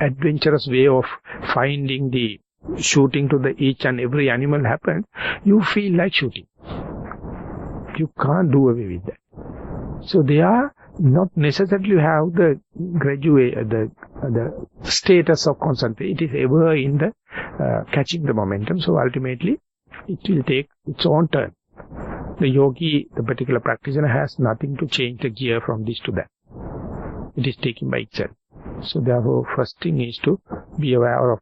adventurous way of finding the shooting to the each and every animal happened, you feel like shooting. You can't do away with that. So they are not necessarily have the the status of concentration. It is ever in the catching the momentum. So ultimately, it will take its own turn. The yogi, the particular practitioner, has nothing to change the gear from this to that. It is taken by itself. So therefore, first thing is to be aware of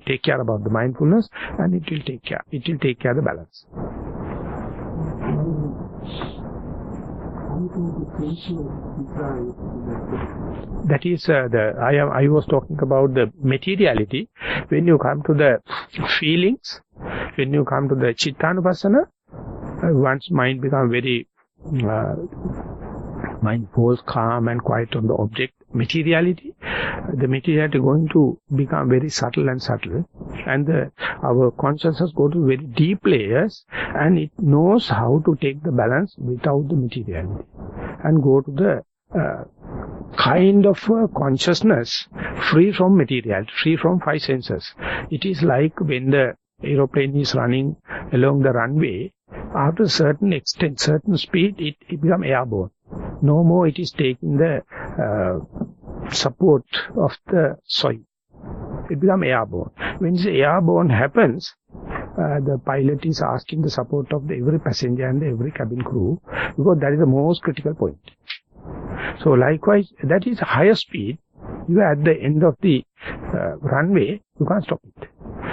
take care about the mindfulness, and it will take care. It will take care of the balance. That is I was talking about the materiality. When you come to the feelings, when you come to the Chittanupassana, one's mind becomes very mind falls calm and quiet on the object materiality. The materiality going to become very subtle, and our consciousness go to very deep layers, and it knows how to take the balance without the materiality and go to the kind of consciousness free from materiality, free from five senses. It is like when the aeroplane is running along the runway, after a certain extent, certain speed, it becomes airborne. No more it is taking the support of the soil. It becomes airborne. When this airborne happens, the pilot is asking the support of every passenger and every cabin crew, because that is the most critical point. So likewise, that is higher speed. You are at the end of the runway, you can't stop it.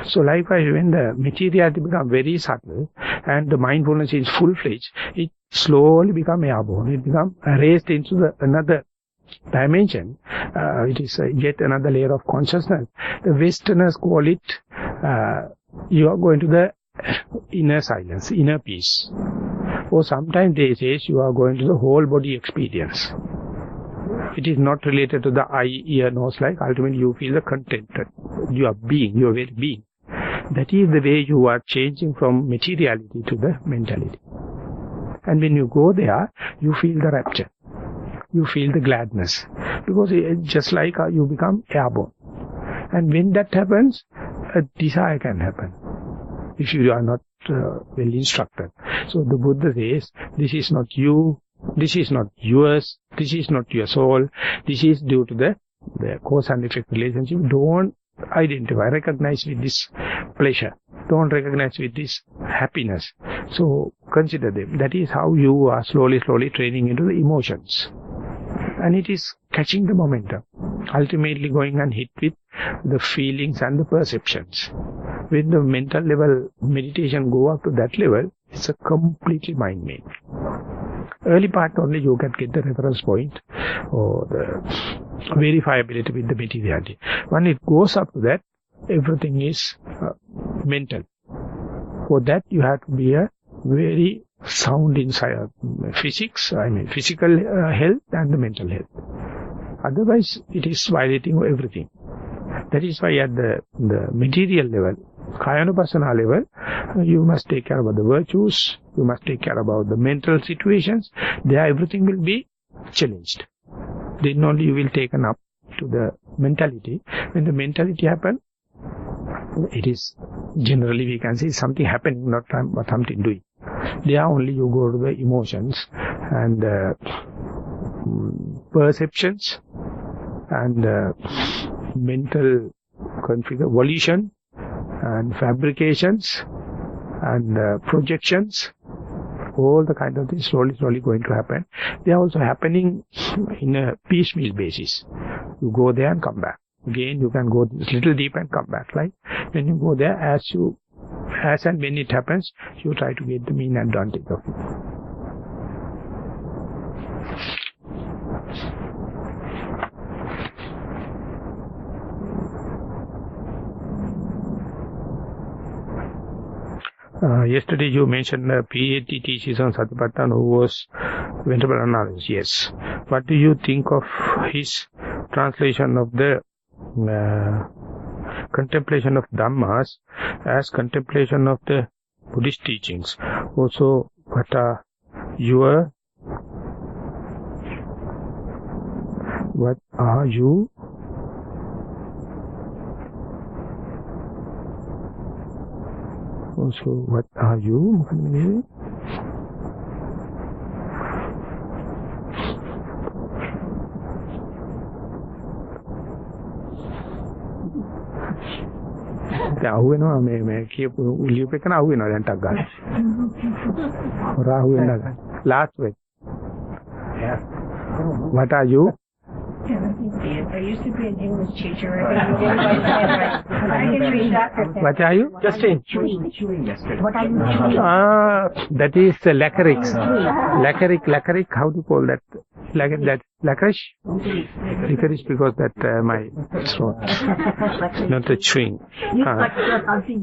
So likewise, when the materiality becomes very subtle and the mindfulness is full-fledged, it slowly becomes airborne. It becomes raised into another dimension. It is yet another layer of consciousness. The Westerners call it, you are going to the inner silence, inner peace. Or sometimes they say you are going to the whole body experience. It is not related to the eye, ear, nose, like ultimately you feel the contented. You are being, your very being. That is the way you are changing from materiality to the mentality. And when you go there, you feel the rapture. You feel the gladness. Because it's just like you become airborne. And when that happens, a desire can happen. If you are not well instructed. So the Buddha says, this is not you, this is not yours, this is not your soul, this is due to the cause and effect relationship. Don't identify, recognize with this pleasure. Don't recognize with this happiness. So consider them. That is how you are slowly training into the emotions. And it is catching the momentum. Ultimately going and hit with the feelings and the perceptions. When the mental level meditation go up to that level, it's a completely mind-made. Early part only you can get the reference point or the verifiability with the materiality. When it goes up to that, everything is mental. For that you have to be a very sound in physics, physical health and the mental health. Otherwise it is violating everything. That is why at the material level, Kayanupassana level, you must take care about the virtues, you must take care about the mental situations. There everything will be challenged. Then only you will taken up to the mentality. When the mentality happens, it is generally we can say something happening, not something doing. There only you go to the emotions and perceptions and mental volition and fabrications and projections, all the kind of things slowly going to happen. They are also happening in a piecemeal basis. You go there and come back. Again, you can go a little deep and come back. Like when you go there, as and when it happens, you try to get the mean advantage of it. Yesterday you mentioned a PhD thesis on Satipatthana who was Venerable Anandamayi. Yes. What do you think of his translation of the contemplation of Dhammas as contemplation of the Buddhist teachings? Also, What are your... What are you? Also, what are you? අහුවෙනවා මේ කියපු ලියුප එකන අහුවෙනවා දැන් ටක් ගන්න. හොරා අහුවෙනවා. Last week. Yeah. What are you? I used to be an English teacher. I can read that. What are you? Just in. Chewing yesterday. What are you chewing? That is lacqueric. Lacqueric, how do you call that? Licorice? Licorice because that my throat. Not the chewing. You got something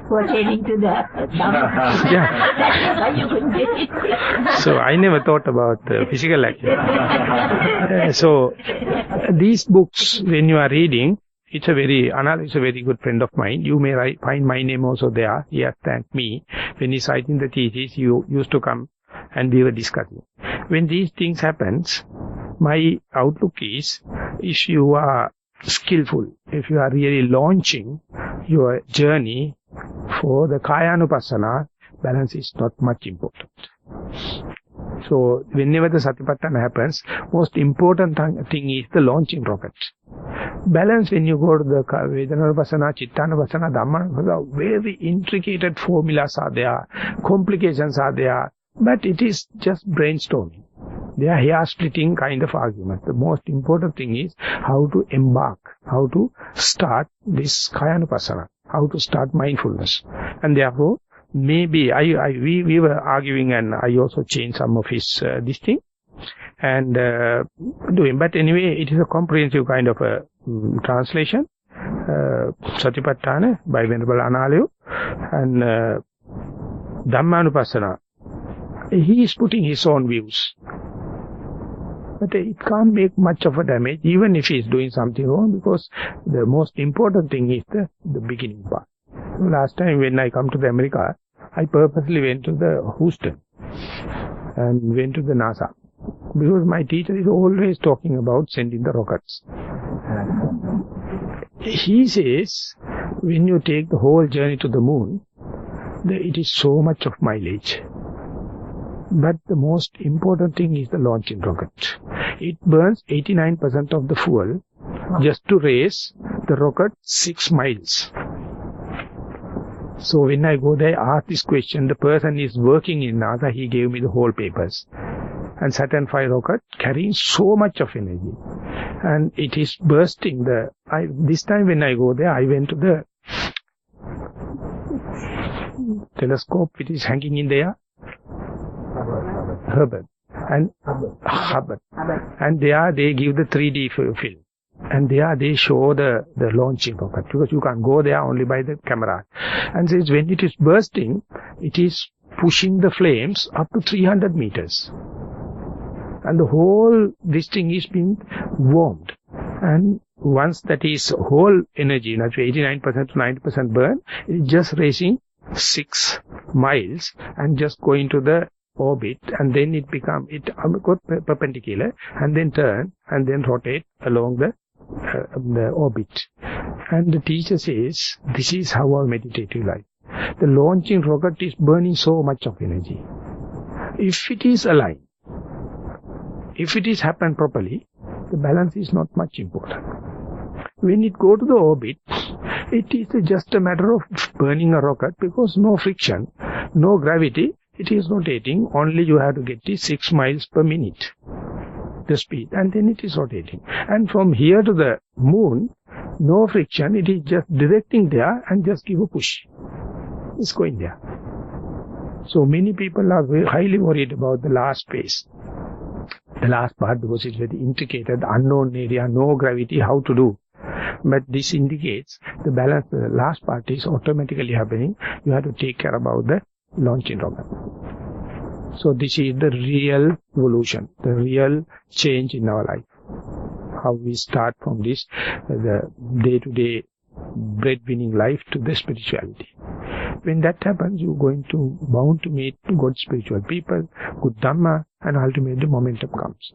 pertaining to the Dhamma. Yeah. You couldn't get it. So I never thought about physical activity. So these books, when you are reading, Anal is a very good friend of mine. You may find my name also there. He has thanked me. When he's writing the thesis, you used to come and we were discussing. When these things happens, my outlook is, if you are skillful, if you are really launching your journey for the Kayanupassana, balance is not much important. So, whenever the Satipatthana happens, most important thing is the launching rocket. Balance, when you go to the Vedananupassana, Chittanupassana, Dhammanupassana, very intricate formulas are there, complications are there, but it is just brainstorming. They are hair-splitting kind of argument. The most important thing is how to embark, how to start this Kayanupassana, how to start mindfulness. And therefore, maybe we were arguing, and I also changed some of his this thing and doing. But anyway, it is a comprehensive kind of a translation, Satipatthana by Venerable Analayo, and Dhammanupassana. He is putting his own views, but it can't make much of a damage, even if he is doing something wrong, because the most important thing is the beginning part. So last time when I come to the America, I purposely went to the Houston and went to the NASA, because my teacher is always talking about sending the rockets. He says, when you take the whole journey to the moon, it is so much of mileage. But the most important thing is the launching rocket. It burns 89% of the fuel just to raise the rocket 6 miles. So when I go there, I ask this question, the person is working in NASA, he gave me the whole papers. And Saturn V rocket carrying so much of energy. And it is bursting this time when I go there, I went to the telescope, it is hanging in there. Hubble. And there they give the 3D film. And there they show the launching rocket, because you can go there only by the camera. And says when it is bursting, it is pushing the flames up to 300 meters. And the whole, this thing is being warmed. And once that is whole energy, not 89% to 90% burn, it is just raising 6 miles and just going to the orbit, and then it got perpendicular, and then turn, and then rotate along the orbit. And the teacher says, this is how our meditative life. The launching rocket is burning so much of energy. If it is aligned, if it is happened properly, the balance is not much important. When it go to the orbit, it is just a matter of burning a rocket, because no friction, no gravity, it is rotating, only you have to get it 6 miles per minute, the speed, and then it is rotating. And from here to the moon, no friction, it is just directing there and just give a push. It's going there. So many people are very highly worried about the last phase. The last part, because it's very intricate, unknown area, no gravity, how to do. But this indicates the balance, the last part is automatically happening. You have to take care about the launching rocket. So this is the real evolution, the real change in our life. How we start from this, the day-to-day breadwinning life to the spirituality. when that happens, you're going to bound to meet good spiritual people, good Dhamma, and ultimately momentum comes.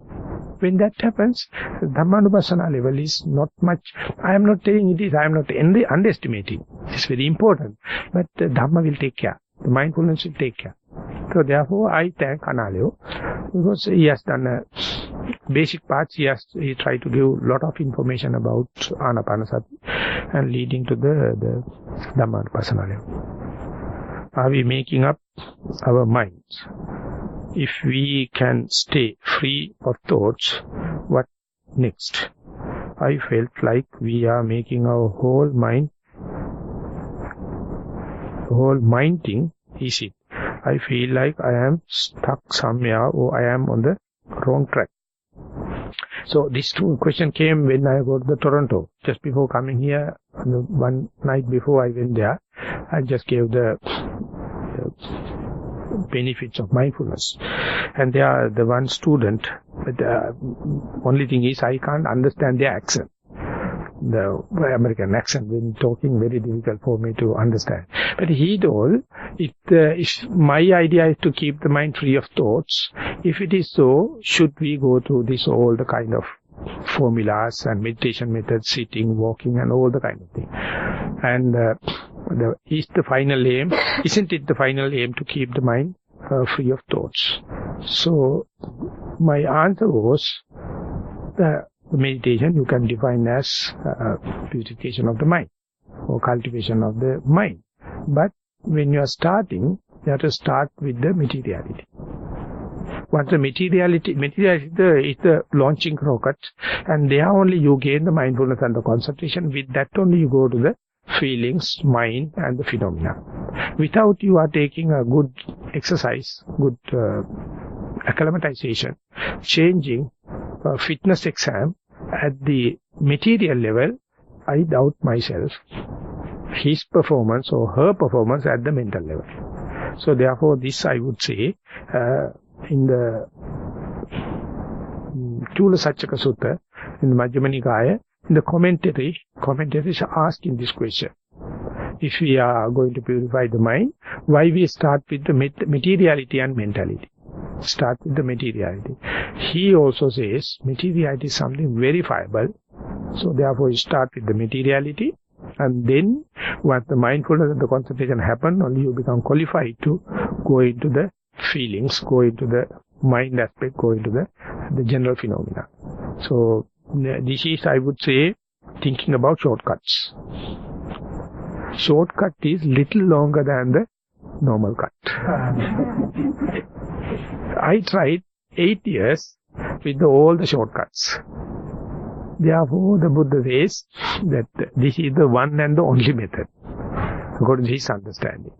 When that happens, Dhammanupassana level is not much. I am not saying it is, I am not underestimating. It is very important. But the Dhamma will take care. The mindfulness will take care. So therefore, I thank Analeo, because he has done a basic parts. He tried to give a lot of information about Anapanasati and leading to the Dhammanupassana level. Are we making up our minds? If we can stay free of thoughts, what next? I felt like we are making our whole mind thing. Is it? I feel like I am stuck somewhere or I am on the wrong track. So this question came when I got to Toronto. Just before coming here, one night before I went there, I just gave the benefits of mindfulness. And they are the one student, but the only thing is I can't understand their accent. The American accent, when talking, very difficult for me to understand. But he told, if my idea is to keep the mind free of thoughts, if it is so, should we go through this, all the kind of formulas and meditation methods, sitting, walking, and all the kind of thing. And isn't it the final aim to keep the mind free of thoughts? So my answer was, the meditation you can define as purification of the mind or cultivation of the mind. But when you are starting, you have to start with the materiality. Once the materiality is the launching rocket, and there only you gain the mindfulness and the concentration. With that only you go to the feelings, mind, and the phenomena. Without you are taking a good exercise, good acclimatization, changing fitness exam at the material level, I doubt myself his performance or her performance at the mental level. So therefore this I would say in the Chula Satchaka Sutta, in the Majjhima Nikaya, in the commentaries are asking this question. If we are going to purify the mind, why we start with the materiality and mentality? Start with the materiality. He also says materiality is something verifiable. So therefore you start with the materiality, and then once the mindfulness and the concentration happen, only you become qualified to go into the feelings, go into the mind aspect, go into the general phenomena. So this is, I would say, thinking about shortcuts. Shortcut is little longer than the normal cut. I tried 8 years with all the shortcuts. Therefore, the Buddha says that this is the one and the only method, according to his understanding.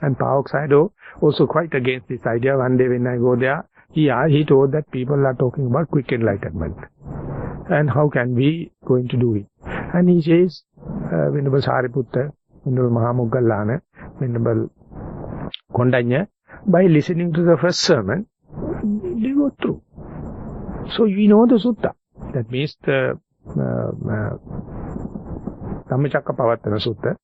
And Paok Sayadaw also quite against this idea. One day when I go there, he told that people are talking about quick enlightenment. And how can we going to do it? And he says, Venerable Sariputta, Venerable Maha, Venerable Kondanya, by listening to the first sermon, they go through. So we know the sutta. That means the Dhammacakkappavattana Sutta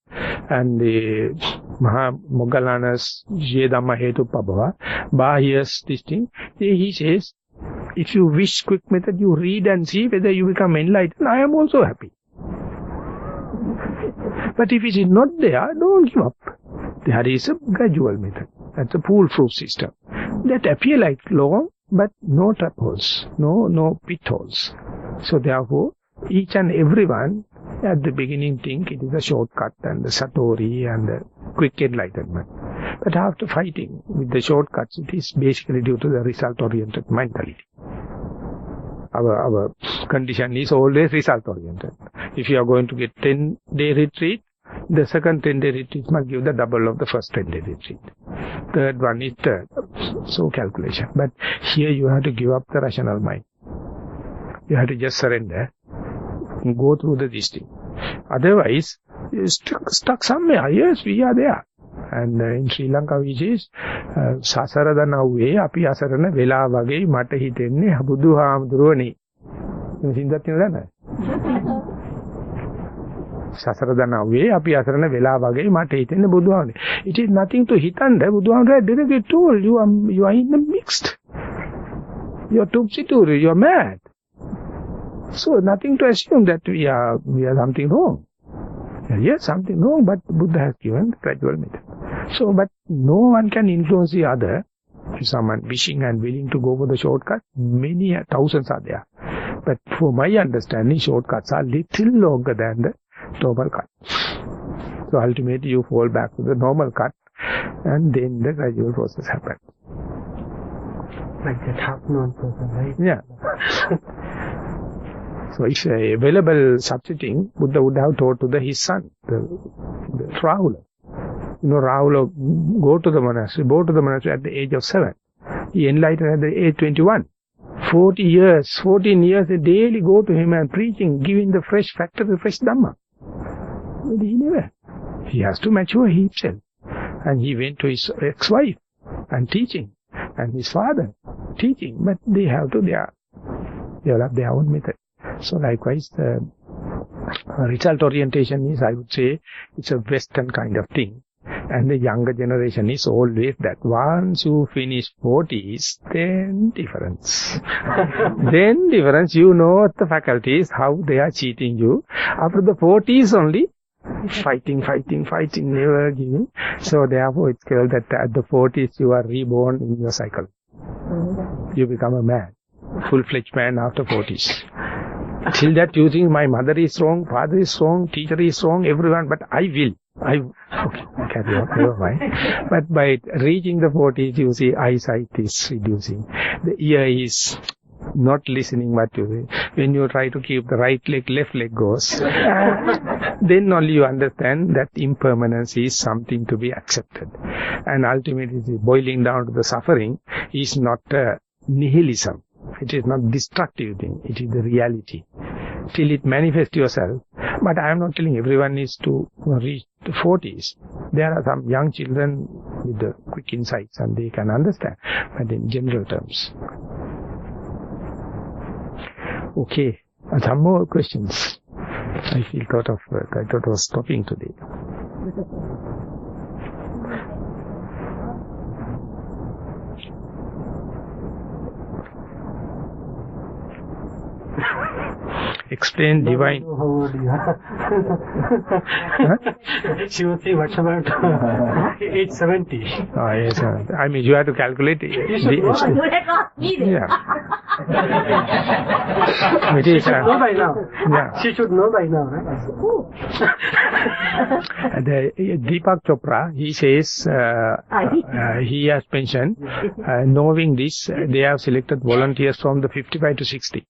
and the Maha Moggallana's Ye Dhamma Hetu Pabhava, Bahiya's this thing. He says, if you wish quick method, you read and see whether you become enlightened. I am also happy. But if it is not there, don't give up. There is a gradual method. That's a foolproof system. That appear like long, but no trap holes, no pit holes. So therefore, each and everyone at the beginning think it is a shortcut and the satori and the quick enlightenment. But after fighting with the shortcuts, it is basically due to the result-oriented mentality. Our condition is always result-oriented. If you are going to get 10-day retreat, the second 10-day retreat must give the double of the first 10-day retreat. Third one is third. So calculation. But here you have to give up the rational mind. You have to just surrender and go through this thing. Otherwise, you're stuck somewhere. Yes, we are there. And in Sri Lanka we say, Sasarada nawwe api asarana vela wage mata hitenne buduhamuduruwane. You think that? සසරදනාවේ අපි අසරණ වෙලා වගේ මට හිතෙන්නේ බුදුහාමුදුරනේ. It is nothing to හිතන්න. බුදුහාමුදුරේ directly told you are in the mixed. You are topsy-turvy, you are mad. So nothing to assume that we are something wrong. Yes, something wrong, but Buddha has given the gradual method. So, but no one can influence the other. If someone wishing and willing to go for the shortcut, many thousands are there. But for my understanding, shortcuts are little longer than the normal cut. So ultimately you fall back to the normal cut and then the gradual process happens. Like that half-known person, right? Yeah. So if available substituting, Buddha would have taught to his son, the Rahula. You know, Rahula go to the monastery at the age of 7. He enlightened at the age 21. 14 years they daily go to him and preaching, giving the fresh factory, fresh Dhamma. But he never. He has to mature himself. And he went to his ex-wife and teaching, and his father teaching, but they have to develop their own method. So likewise, the result orientation is, I would say, it's a Western kind of thing. And the younger generation is always that once you finish 40s, then difference. You know the faculties, how they are cheating you. After the 40s only, fighting, never giving. So therefore it's called that at the 40s you are reborn in your cycle. You become a man, full-fledged man after 40s. Till that you think my mother is wrong, father is wrong, teacher is wrong, everyone, but I will. Okay, carry on, never mind. But by reaching the 40s, you see eyesight is reducing. The ear is not listening what you say. When you try to keep the right leg, left leg goes. Then only you understand that impermanence is something to be accepted. And ultimately, boiling down to the suffering is not nihilism. It is not destructive thing. It is the reality. Till it manifests yourself. But I am not telling everyone is to reach the 40s. There are some young children with the quick insights and they can understand. But in general terms. Okay. Some more questions. I thought of stopping today. Explain divine. How old you are? She was saying, what's about age 70? Yes. I mean, you have to calculate it. You had asked me this. Yeah. It is, She should know by now. Yeah. She should know by now, right? Deepak Chopra, he says, he has mentioned, knowing this, they have selected volunteers from the 55 to 60.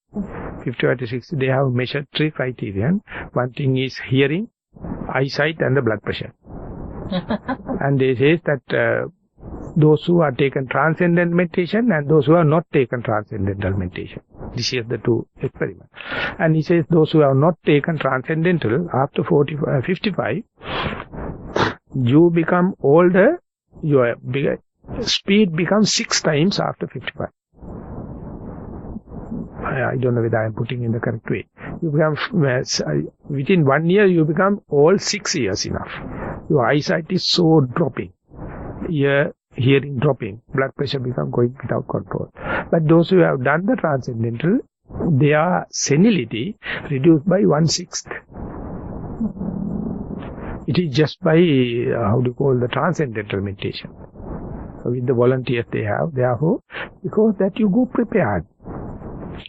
55 to 60, they have measured 3 criteria. One thing is hearing, eyesight and the blood pressure. And they say that those who are taken transcendental meditation and those who have not taken transcendental meditation. This is the two experiments. And he says those who have not taken transcendental, after 55, you become older, your speed becomes 6 times after 55. I don't know whether I am putting in the correct way. You become, within 1 year, you become all 6 years enough. Your eyesight is so dropping. Hearing dropping. Blood pressure become going without control. But those who have done the transcendental, their senility reduced by 1/6. It is just by, the transcendental meditation. So with the volunteers they have, therefore, because that you go prepared.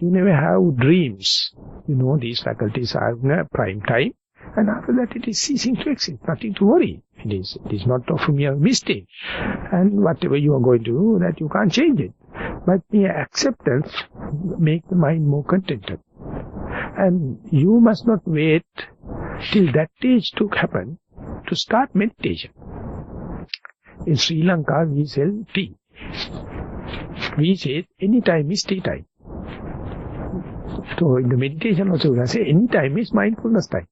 You never have dreams. You know these faculties are in a prime time, and after that it is ceasing to exist. Nothing to worry. It is not of mere mistake. And whatever you are going to do, that you can't change it. But mere acceptance makes the mind more contented. And you must not wait till that stage to happen to start meditation. In Sri Lanka, we sell tea. We say any time is tea time. So in the meditation also we can say any time is mindfulness time.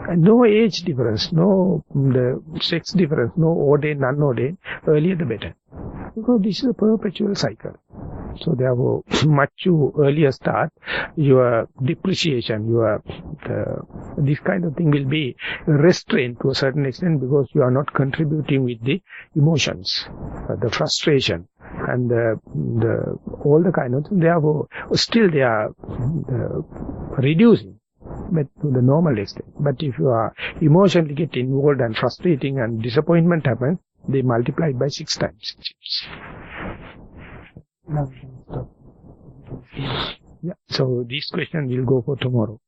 And no age difference, no the sex difference, no ordained, unordained, earlier the better. Because this is a perpetual cycle. So therefore, much you earlier start, your depreciation, this kind of thing will be restrained to a certain extent because you are not contributing with the emotions, the frustration, and all the kind of things. Therefore, still they are reducing, but to the normal extent. But if you are emotionally get involved and frustrating and disappointment happens, they multiply by 6 times. Yeah. So this question will go for tomorrow.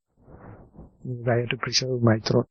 I have to preserve my throat.